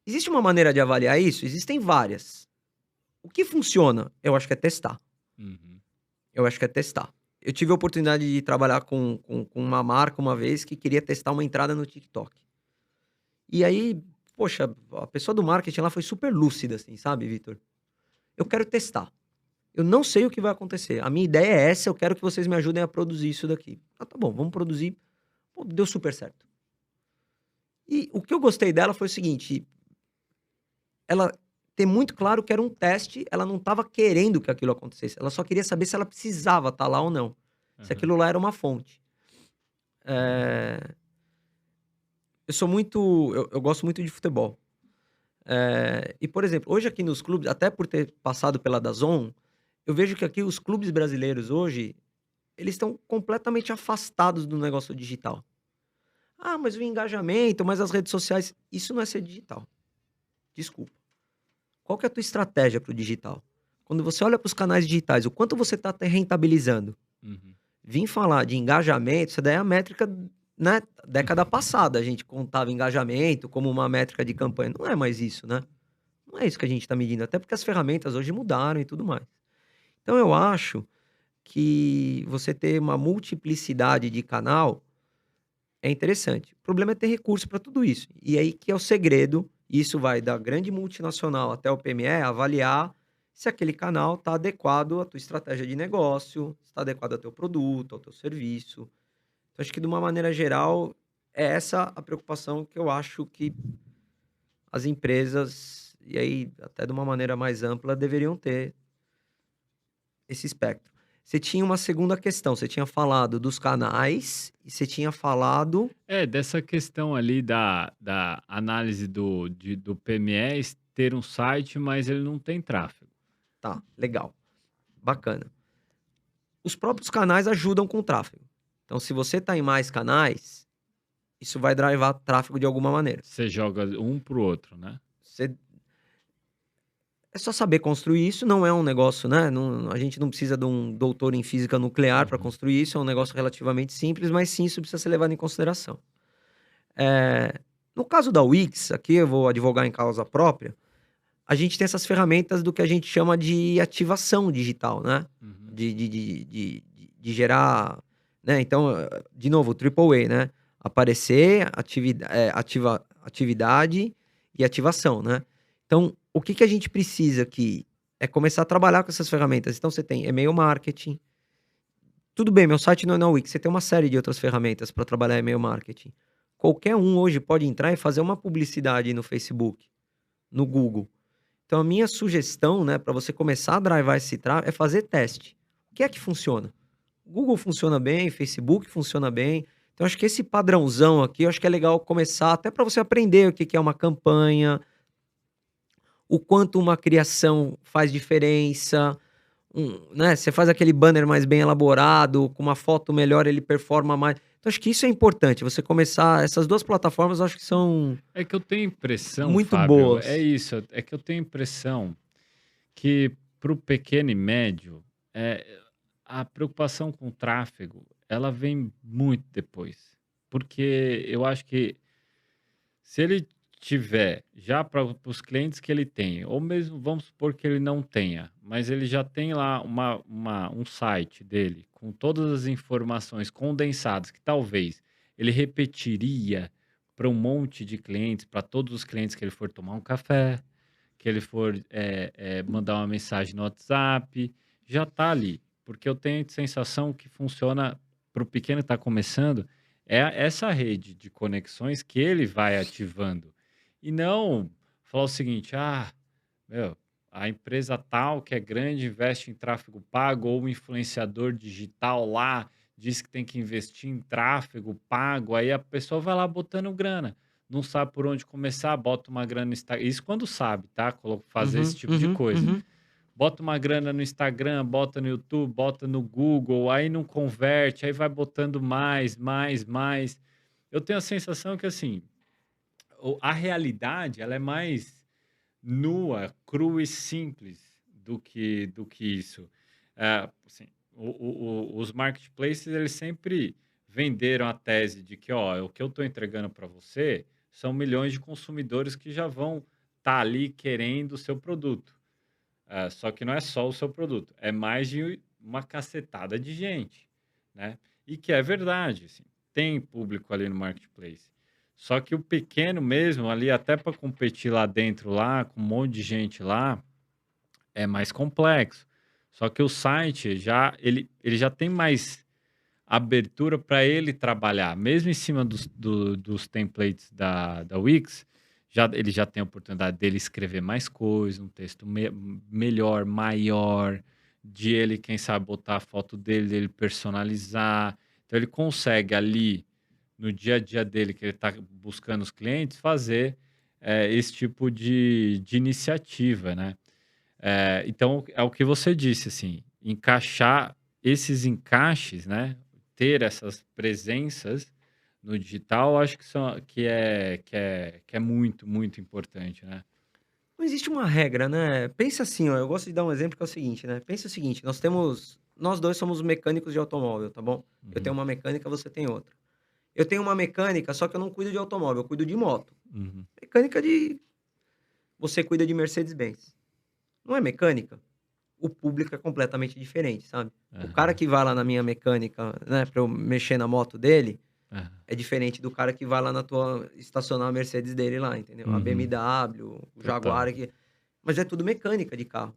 Existe uma maneira de avaliar isso? Existem várias. O que funciona? Eu acho que é testar. Eu acho que é testar. Eu tive a oportunidade de trabalhar com uma marca uma vez que queria testar uma entrada no TikTok. E aí, poxa, a pessoa do marketing lá foi super lúcida, assim, sabe, Vitor? Eu quero testar. Eu não sei o que vai acontecer. A minha ideia é essa, eu quero que vocês me ajudem a produzir isso daqui. Ah, tá bom, vamos produzir. Pô, deu super certo. E o que eu gostei dela foi o seguinte: ela ter muito claro que era um teste, ela não estava querendo que aquilo acontecesse. Ela só queria saber se ela precisava estar lá ou não. Se aquilo lá era uma fonte. Eu sou muito. Eu gosto muito de futebol. E, por exemplo, hoje aqui nos clubes, até por ter passado pela DAZN, eu vejo que aqui os clubes brasileiros hoje, eles estão completamente afastados do negócio digital. Ah, mas o engajamento, mas as redes sociais, isso não é ser digital. Desculpa. Qual que é a tua estratégia para o digital? Quando você olha para os canais digitais, o quanto você está rentabilizando? Vim falar de engajamento, isso daí é a métrica, né? Década passada a gente contava engajamento como uma métrica de campanha. Não é mais isso, né? Não é isso que a gente está medindo, até porque as ferramentas hoje mudaram e tudo mais. Então eu acho que você ter uma multiplicidade de canal é interessante. O problema é ter recurso para tudo isso. E aí que é o segredo, isso vai da grande multinacional até o PME, avaliar se aquele canal está adequado à tua estratégia de negócio, se está adequado ao teu produto, ao teu serviço. Então, acho que de uma maneira geral, é essa a preocupação que eu acho que as empresas, e aí até de uma maneira mais ampla, deveriam ter esse espectro. Você tinha uma segunda questão, você tinha falado dos canais e você tinha falado... Dessa questão ali da análise do PME ter um site, mas ele não tem tráfego. Tá, legal. Bacana. Os próprios canais ajudam com o tráfego. Então, se você está em mais canais, isso vai drivar tráfego de alguma maneira. Você joga um pro outro, né? É só saber construir isso, não é um negócio, né? A gente não precisa de um doutor em física nuclear para construir isso, é um negócio relativamente simples, mas sim, isso precisa ser levado em consideração. No caso da Wix, aqui eu vou advogar em causa própria, a gente tem essas ferramentas do que a gente chama de ativação digital, né? De gerar, né? Então, de novo, o AAA, né? Aparecer, atividade e ativação, né? Então, o que a gente precisa aqui é começar a trabalhar com essas ferramentas. Então, você tem e-mail marketing. Tudo bem, meu site não é na Wix, você tem uma série de outras ferramentas para trabalhar e-mail marketing. Qualquer um hoje pode entrar e fazer uma publicidade no Facebook, no Google. Então, a minha sugestão, né, para você começar a drivar esse tráfego é fazer teste. O que é que funciona? Google funciona bem, Facebook funciona bem. Então, acho que esse padrãozão aqui, eu acho que é legal começar, até para você aprender o que é uma campanha, o quanto uma criação faz diferença, né? Você faz aquele banner mais bem elaborado, com uma foto melhor, ele performa mais. Então, acho que isso é importante, você começar... Essas duas plataformas, eu acho que são... É que eu tenho impressão, muito Fábio, boas. é isso, é que eu tenho impressão que para o pequeno e médio, a preocupação com o tráfego, ela vem muito depois. Porque eu acho que se ele tiver já para os clientes que ele tem, ou mesmo vamos supor que ele não tenha, mas ele já tem lá um site dele com todas as informações condensadas que talvez ele repetiria para um monte de clientes, para todos os clientes que ele for tomar um café, que ele for mandar uma mensagem no WhatsApp, já está ali. Porque eu tenho a sensação que funciona para o pequeno que está começando, é essa rede de conexões que ele vai ativando. E não falar o seguinte, meu, a empresa tal que é grande investe em tráfego pago, ou o influenciador digital lá diz que tem que investir em tráfego pago, aí a pessoa vai lá botando grana, não sabe por onde começar, bota uma grana no Instagram. Isso quando sabe, tá? Fazer esse Uhum, tipo de uhum, coisa. uhum. Bota uma grana no Instagram, bota no YouTube, bota no Google, aí não converte, aí vai botando mais, mais, mais. Eu tenho a sensação que, assim, a realidade, ela é mais nua, crua e simples do que isso. Assim, os marketplaces, eles sempre venderam a tese de que, ó, o que eu estou entregando para você são milhões de consumidores que já vão estar ali querendo o seu produto. Só que não é só o seu produto, é mais de uma cacetada de gente, né? E que é verdade, assim, tem público ali no marketplace. Só que o pequeno mesmo, ali, até para competir lá dentro, lá, com um monte de gente lá, é mais complexo. Só que o site ele já tem mais abertura para ele trabalhar, mesmo em cima dos templates da Wix, ele já tem a oportunidade dele escrever mais coisas, um texto melhor, maior, de ele, quem sabe, botar a foto dele personalizar. Então ele consegue ali, no dia a dia dele, que ele está buscando os clientes, fazer esse tipo de iniciativa, né? Então, é o que você disse, assim, encaixar esses encaixes, né? Ter essas presenças no digital, acho que é muito, muito importante, né? Não existe uma regra, né? Pensa assim, ó, eu gosto de dar um exemplo que é o seguinte, né? Pensa o seguinte, nós dois somos mecânicos de automóvel, tá bom? Eu tenho Uhum, uma mecânica, você tem outra. Eu tenho uma mecânica, só que eu não cuido de automóvel, eu cuido de moto. uhum. Mecânica de Você cuida de Mercedes-Benz. Não é mecânica? O público é completamente diferente, sabe? O cara Aham, que vai lá na minha mecânica, né, pra eu mexer na moto dele, aham. é diferente do cara que vai lá na tua estacionar a Mercedes dele lá, entendeu? A Uhum, BMW, o Jaguar total. aqui. Mas é tudo mecânica de carro.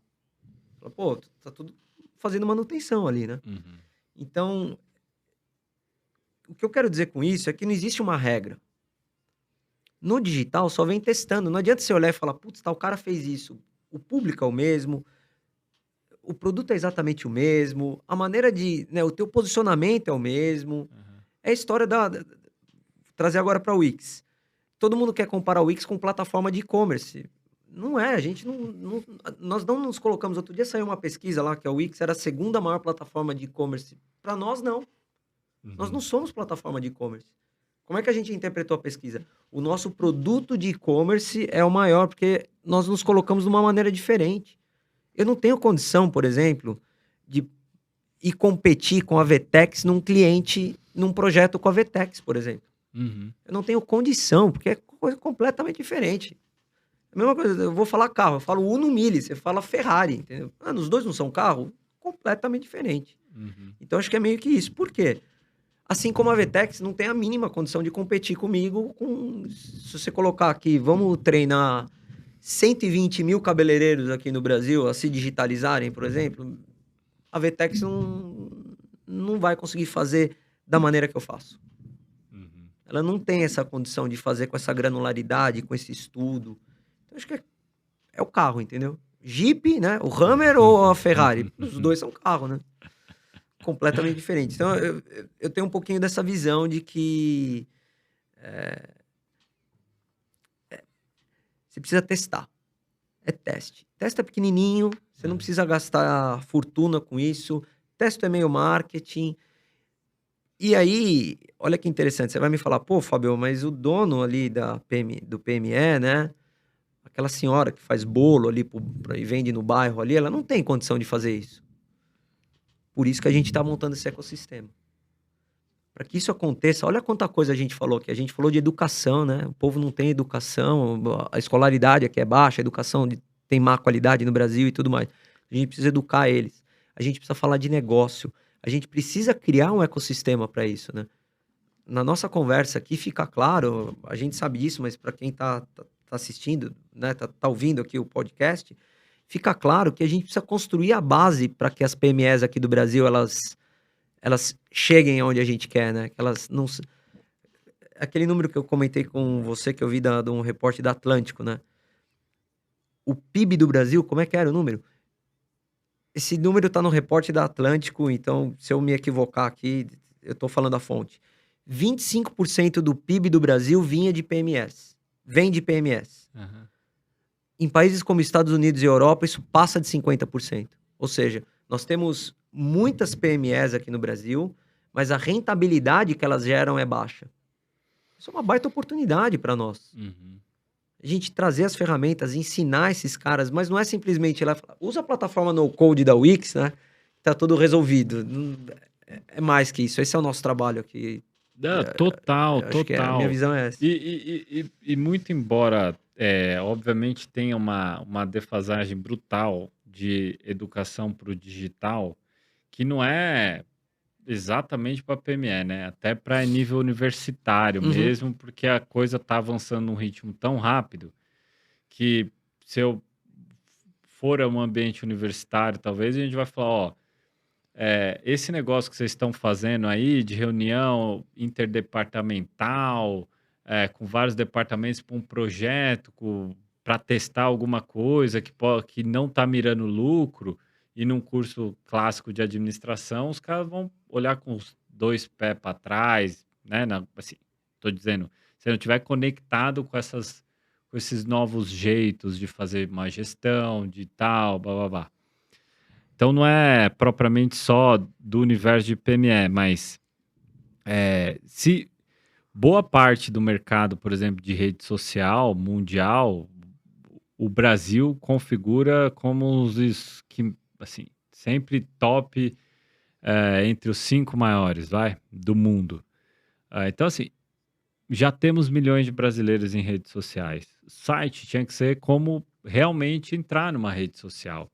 Fala, pô, tá tudo fazendo manutenção ali, né? Uhum, Então, o que eu quero dizer com isso é que não existe uma regra. No digital, só vem testando. Não adianta você olhar e falar, putz, tal cara fez isso. O público é o mesmo, o produto é exatamente o mesmo, a maneira de, né, o teu posicionamento é o mesmo. aham. É a história trazer agora para o Wix. Todo mundo quer comparar o Wix com plataforma de e-commerce. Não é, a gente nós não nos colocamos. Outro dia saiu uma pesquisa lá que a Wix era a segunda maior plataforma de e-commerce. Para nós, não. Nós não Uhum, somos plataforma de e-commerce. Como é que a gente interpretou a pesquisa? O nosso produto de e-commerce é o maior, porque nós nos colocamos de uma maneira diferente. Eu não tenho condição, por exemplo, de ir competir com a Vetex num cliente, num projeto com a Vetex, por exemplo. uhum, Eu não tenho condição, porque é coisa completamente diferente. A mesma coisa, eu vou falar carro, eu falo Uno Mille, você fala Ferrari, entendeu? Os dois não são carro? Completamente diferente. uhum, Então acho que é meio que isso. Por quê? Assim como a Vetex não tem a mínima condição de competir comigo com. Se você colocar aqui, vamos treinar 120 mil cabeleireiros aqui no Brasil a se digitalizarem, por exemplo, a Vetex não vai conseguir fazer da maneira que eu faço. uhum. Ela não tem essa condição de fazer com essa granularidade, com esse estudo. Então, acho que é o carro, entendeu? Jeep, né? O Hammer ou a Ferrari? Os dois são carro, né? Completamente diferentes. Então, eu tenho um pouquinho dessa visão de que você precisa testar. É teste. Testa pequenininho, você não Aham. precisa gastar fortuna com isso. Testa é meio marketing. E aí, olha que interessante, você vai me falar, pô, Fabio, mas o dono ali do PME, né? Aquela senhora que faz bolo ali e vende no bairro ali, ela não tem condição de fazer isso. Por isso que a gente está montando esse ecossistema. Para que isso aconteça, olha quanta coisa a gente falou aqui. A gente falou de educação, né? O povo não tem educação, a escolaridade aqui é baixa, a educação tem má qualidade no Brasil e tudo mais. A gente precisa educar eles. A gente precisa falar de negócio. A gente precisa criar um ecossistema para isso, né? Na nossa conversa aqui fica claro, a gente sabe disso, mas para quem tá assistindo, né, tá ouvindo aqui o podcast, fica claro que a gente precisa construir a base para que as PMEs aqui do Brasil, elas cheguem aonde a gente quer, né? Que elas não... Aquele número que eu comentei com você, que eu vi de um repórter da Atlântico, né? O PIB do Brasil, como é que era o número? Esse número tá no repórter da Atlântico, então se eu me equivocar aqui, eu tô falando a fonte. 25% do PIB do Brasil vinha de PMS. Vem de PMS. Aham. Em países como Estados Unidos e Europa, isso passa de 50%. Ou seja, nós temos muitas PMEs aqui no Brasil, mas a rentabilidade que elas geram é baixa. Isso é uma baita oportunidade para nós. Uhum. A gente trazer as ferramentas, ensinar esses caras, mas não é simplesmente ir lá e falar, usa a plataforma no code da Wix, né? Tá tudo resolvido. É mais que isso. Esse é o nosso trabalho aqui. Não, total, Eu acho que a minha total. visão é essa. E muito embora, obviamente, tenha uma defasagem brutal de educação para o digital, que não é exatamente para PME, né? Até para nível universitário Uhum. mesmo, porque a coisa está avançando num ritmo tão rápido que se eu for a um ambiente universitário, talvez a gente vai falar, ó, esse negócio que vocês estão fazendo aí de reunião interdepartamental, com vários departamentos para um projeto, para testar alguma coisa que não está mirando lucro, e num curso clássico de administração, os caras vão olhar com os dois pés para trás, né? Assim, estou dizendo, se não tiver conectado com esses novos jeitos de fazer uma gestão, de tal, blá blá blá. Então não é propriamente só do universo de PME, mas se boa parte do mercado, por exemplo, de rede social mundial, o Brasil configura como os que, assim, sempre top entre os 5 maiores, vai, do mundo. Então, assim, já temos milhões de brasileiros em redes sociais. O site tinha que ser como realmente entrar numa rede social.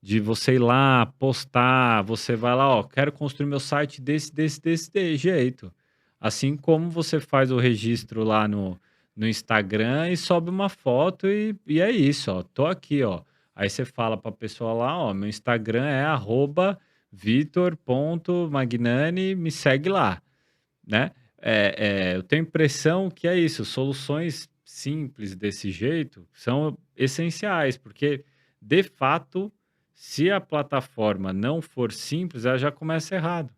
De você ir lá, postar, você vai lá, ó, quero construir meu site desse jeito. Assim como você faz o registro lá no Instagram e sobe uma foto e é isso, ó, tô aqui, ó. Aí você fala para a pessoa lá, ó, meu Instagram é @vitor.magnani, me segue lá, né? Eu tenho a impressão que é isso, soluções simples desse jeito são essenciais, porque de fato se a plataforma não for simples, ela já começa errado.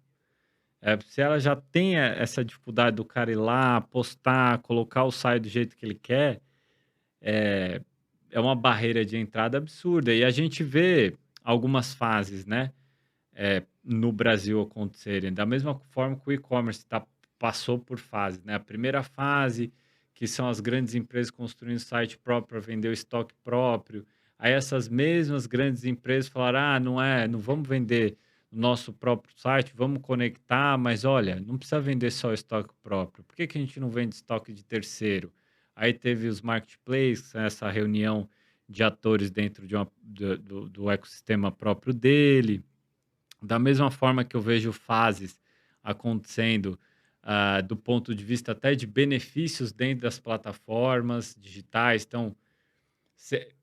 Se ela já tem essa dificuldade do cara ir lá, postar, colocar o site do jeito que ele quer, é, é uma barreira de entrada absurda. E a gente vê algumas fases, né, no Brasil acontecerem. Da mesma forma que o e-commerce passou por fases, né? A primeira fase, que são as grandes empresas construindo site próprio para vender o estoque próprio. Aí essas mesmas grandes empresas falaram: ah, não vamos vender o nosso próprio site, vamos conectar, mas olha, não precisa vender só o estoque próprio. Por que que a gente não vende estoque de terceiro? Aí teve os marketplaces, essa reunião de atores dentro do ecossistema próprio dele. Da mesma forma que eu vejo fases acontecendo, do ponto de vista até de benefícios dentro das plataformas digitais. Então,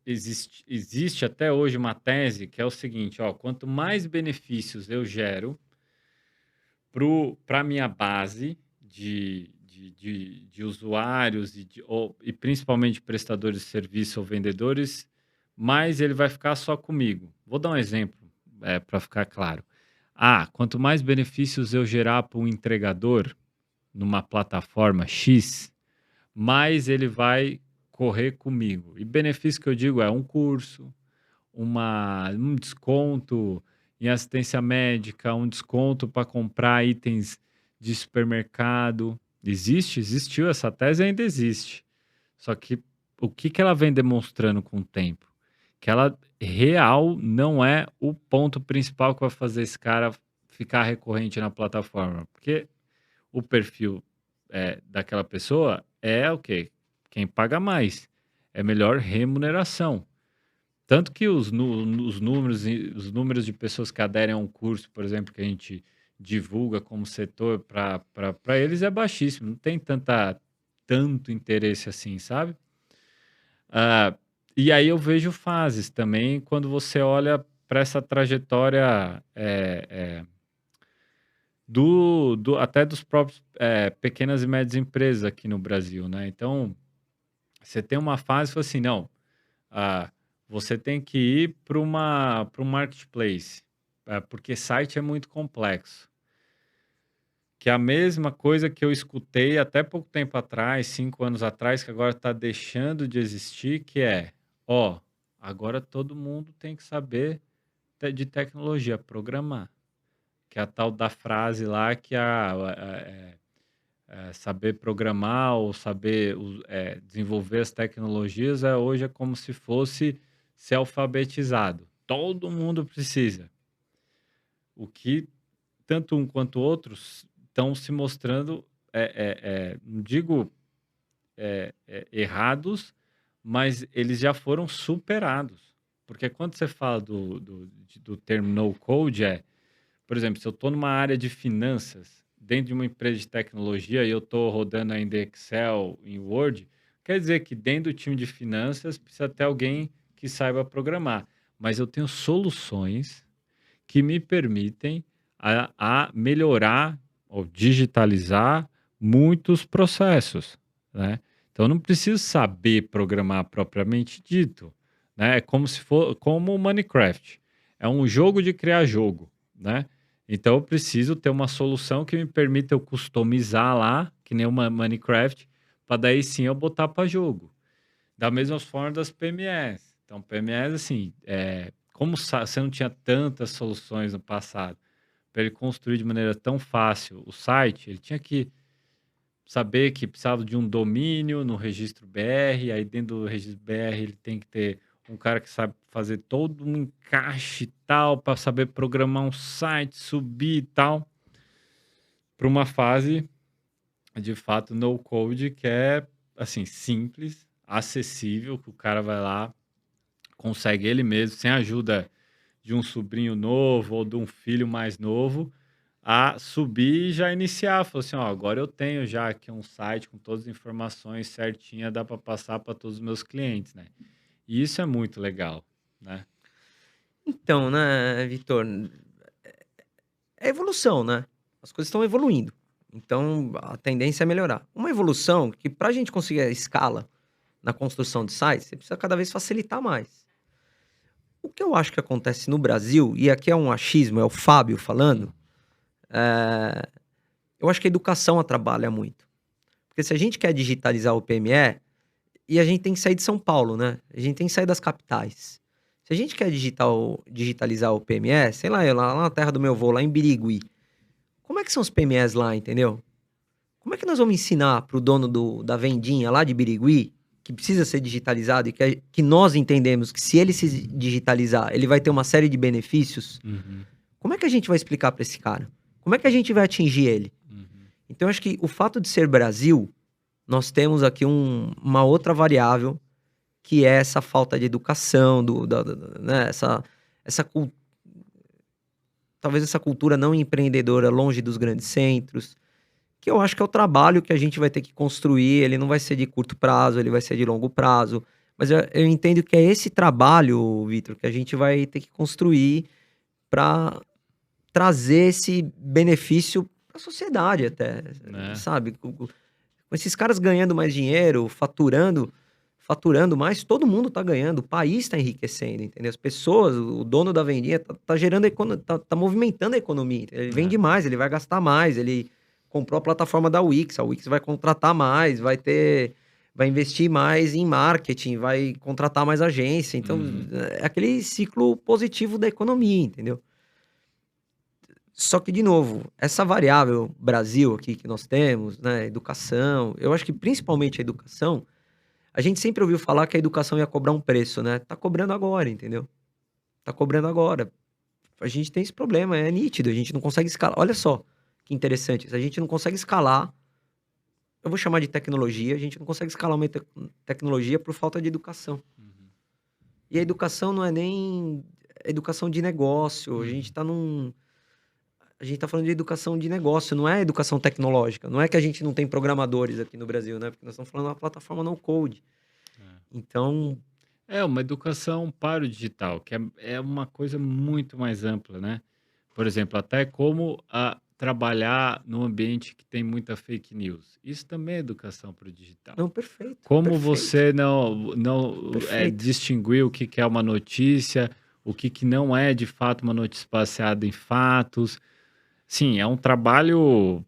existe até hoje uma tese que é o seguinte, ó, quanto mais benefícios eu gero para a minha base de usuários e principalmente prestadores de serviço ou vendedores, mais ele vai ficar só comigo. Vou dar um exemplo para ficar claro. Quanto mais benefícios eu gerar para um entregador numa plataforma X, mais ele vai correr comigo. E benefício que eu digo é um curso, um desconto em assistência médica, um desconto para comprar itens de supermercado. Existiu essa tese e ainda existe. Só que o que ela vem demonstrando com o tempo? Que ela real não é o ponto principal que vai fazer esse cara ficar recorrente na plataforma. Porque o perfil daquela pessoa é o quê? Quem paga mais. É melhor remuneração. Tanto que os números de pessoas que aderem a um curso, por exemplo, que a gente divulga como setor para eles é baixíssimo. Não tem tanto interesse assim, sabe? Ah, e aí eu vejo fases também quando você olha para essa trajetória até dos próprios pequenas e médias empresas aqui no Brasil, né? Então, você tem uma fase que fala assim, não, ah, você tem que ir para um marketplace, porque site é muito complexo. Que é a mesma coisa que eu escutei até pouco tempo atrás, 5 anos atrás, que agora está deixando de existir, que é, ó, agora todo mundo tem que saber de tecnologia, programar. Que é a tal da frase lá que saber programar ou saber desenvolver as tecnologias hoje é como se fosse ser alfabetizado. Todo mundo precisa. O que tanto um quanto outros estão se mostrando, não digo errados, mas eles já foram superados. Porque quando você fala do termo no code, por exemplo, se eu estou numa área de finanças, dentro de uma empresa de tecnologia e eu estou rodando ainda Excel, em Word, quer dizer que dentro do time de finanças precisa ter alguém que saiba programar. Mas eu tenho soluções que me permitem a melhorar ou digitalizar muitos processos, né? Então, eu não preciso saber programar propriamente dito, né? É como se for como o Minecraft. É um jogo de criar jogo, né? Então, eu preciso ter uma solução que me permita eu customizar lá, que nem uma Minecraft, para daí sim eu botar para jogo. Da mesma forma das PMEs. Então, PMEs, assim, como você não tinha tantas soluções no passado, para ele construir de maneira tão fácil o site, ele tinha que saber que precisava de um domínio no registro BR, aí dentro do registro BR ele tem que ter um cara que sabe fazer todo um encaixe e tal, para saber programar um site, subir e tal, para uma fase de fato no code que é assim simples, acessível, que o cara vai lá, consegue ele mesmo, sem ajuda de um sobrinho novo ou de um filho mais novo, a subir e já iniciar. Falou assim, ó, agora eu tenho já aqui um site com todas as informações certinha, dá para passar para todos os meus clientes, né? E isso é muito legal, né? Então, né, Vitor, é evolução, né? As coisas estão evoluindo. Então, a tendência é melhorar. Uma evolução que, para a gente conseguir a escala na construção de sites, você precisa cada vez facilitar mais. O que eu acho que acontece no Brasil, e aqui é um achismo, é o Fábio falando, eu acho que a educação atrapalha muito. Porque se a gente quer digitalizar o PME, e a gente tem que sair de São Paulo, né? A gente tem que sair das capitais. Se a gente quer digitalizar o PME, sei lá, lá na terra do meu avô, lá em Birigui, como é que são os PMEs lá, entendeu? Como é que nós vamos ensinar para o dono da vendinha lá de Birigui, que precisa ser digitalizado e que nós entendemos que se ele se digitalizar, ele vai ter uma série de benefícios? Uhum, Como é que a gente vai explicar para esse cara? Como é que a gente vai atingir ele? uhum. Então, eu acho que o fato de ser Brasil, nós temos aqui uma outra variável, que é essa falta de educação, né? Talvez essa cultura não empreendedora longe dos grandes centros, que eu acho que é o trabalho que a gente vai ter que construir. Ele não vai ser de curto prazo, ele vai ser de longo prazo. Mas eu entendo que é esse trabalho, Vitor, que a gente vai ter que construir para trazer esse benefício para a sociedade até, Né? sabe? Com esses caras ganhando mais dinheiro, faturando mais, todo mundo tá ganhando, o país está enriquecendo, entendeu? As pessoas, o dono da vendinha tá gerando, tá movimentando a economia. Ele vende mais, ele vai gastar mais, ele comprou a plataforma da Wix, a Wix vai contratar mais, vai investir mais em marketing, vai contratar mais agência. Então, Uhum. é aquele ciclo positivo da economia, entendeu? Só que, de novo, essa variável Brasil aqui que nós temos, né, educação, eu acho que principalmente a educação, a gente sempre ouviu falar que a educação ia cobrar um preço, né? Tá cobrando agora, entendeu? tá cobrando agora. A gente tem esse problema, é nítido, a gente não consegue escalar. Olha só que interessante, se a gente não consegue escalar, eu vou chamar de tecnologia, a gente não consegue escalar uma tecnologia por falta de educação. Uhum. E a educação não é nem educação de negócio, a Uhum. gente tá falando de educação de negócio, não é educação tecnológica. Não é que a gente não tem programadores aqui no Brasil, né? Porque nós estamos falando de uma plataforma no code. Então, É uma educação para o digital, que é uma coisa muito mais ampla, né? Por exemplo, até como trabalhar num ambiente que tem muita fake news. Isso também é educação para o digital. não, perfeito, Como perfeito, você não perfeito. distinguir o que que é uma notícia, o que que não é de fato uma notícia baseada em fatos. Sim, é um trabalho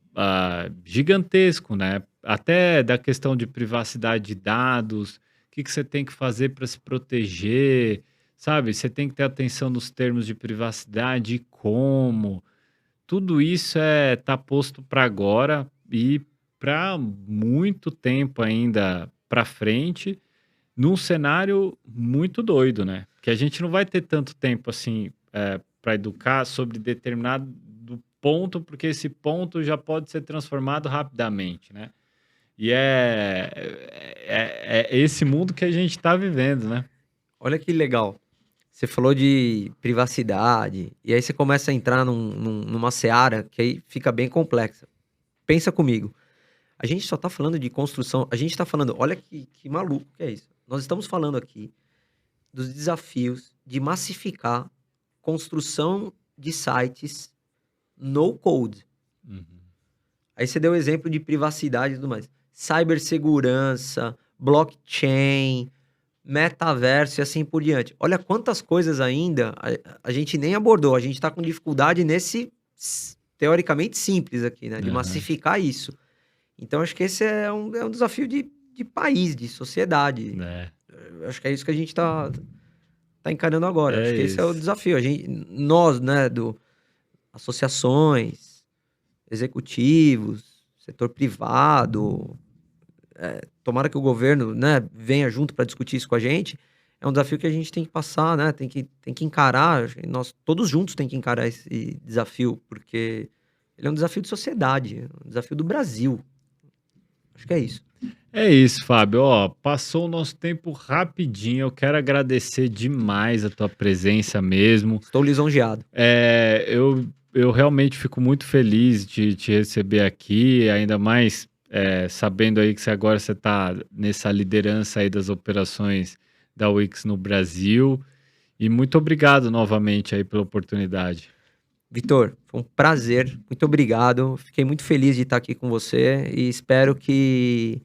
gigantesco, né? Até da questão de privacidade de dados, o que que você tem que fazer para se proteger, sabe? Você tem que ter atenção nos termos de privacidade e como. Tudo isso tá posto para agora e para muito tempo ainda para frente, num cenário muito doido, né? Que a gente não vai ter tanto tempo assim para educar sobre determinado ponto, porque esse ponto já pode ser transformado rapidamente, né? E é esse mundo que a gente está vivendo, né? Olha que legal. Você falou de privacidade, e aí você começa a entrar numa seara que aí fica bem complexa. Pensa comigo. A gente só tá falando de construção. A gente tá falando, olha que maluco que é isso. Nós estamos falando aqui dos desafios de massificar construção de sites no code. Uhum. Aí você deu o exemplo de privacidade e tudo mais. Cibersegurança, blockchain, metaverso e assim por diante. Olha quantas coisas ainda a gente nem abordou. A gente está com dificuldade nesse, teoricamente simples aqui, né? De Aham. massificar isso. Então, acho que esse é um desafio de país, de sociedade. É, Acho que é isso que a gente tá encarando agora. é Acho que esse é o isso. desafio. Nós, né, associações, executivos, setor privado, tomara que o governo, né, venha junto para discutir isso com a gente. É um desafio que a gente tem que passar, né? Tem que encarar. Acho que nós todos juntos tem que encarar esse desafio, porque ele é um desafio de sociedade, é um desafio do Brasil. Acho que é isso. É isso, Fábio. Ó, passou o nosso tempo rapidinho. Eu quero agradecer demais a tua presença mesmo. Estou lisonjeado. Eu realmente fico muito feliz de te receber aqui, ainda mais sabendo aí que você está nessa liderança aí das operações da Wix no Brasil. E muito obrigado novamente aí pela oportunidade. Vitor, foi um prazer. Muito obrigado. Fiquei muito feliz de estar aqui com você e espero que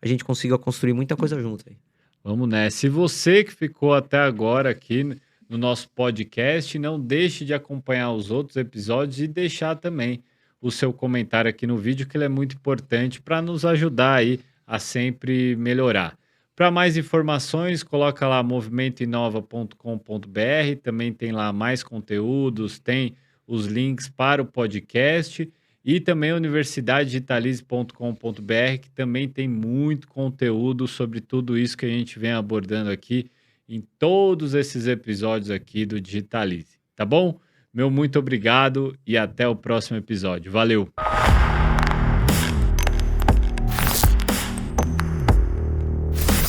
a gente consiga construir muita coisa junto aí. Vamos nessa. Se você que ficou até agora aqui no nosso podcast, não deixe de acompanhar os outros episódios e deixar também o seu comentário aqui no vídeo, que ele é muito importante para nos ajudar aí a sempre melhorar. Para mais informações, coloca lá movimentoinova.com.br, também tem lá mais conteúdos, tem os links para o podcast e também universidadedigitalize.com.br, que também tem muito conteúdo sobre tudo isso que a gente vem abordando aqui em todos esses episódios aqui do Digitalize, tá bom? Meu muito obrigado e até o próximo episódio. Valeu!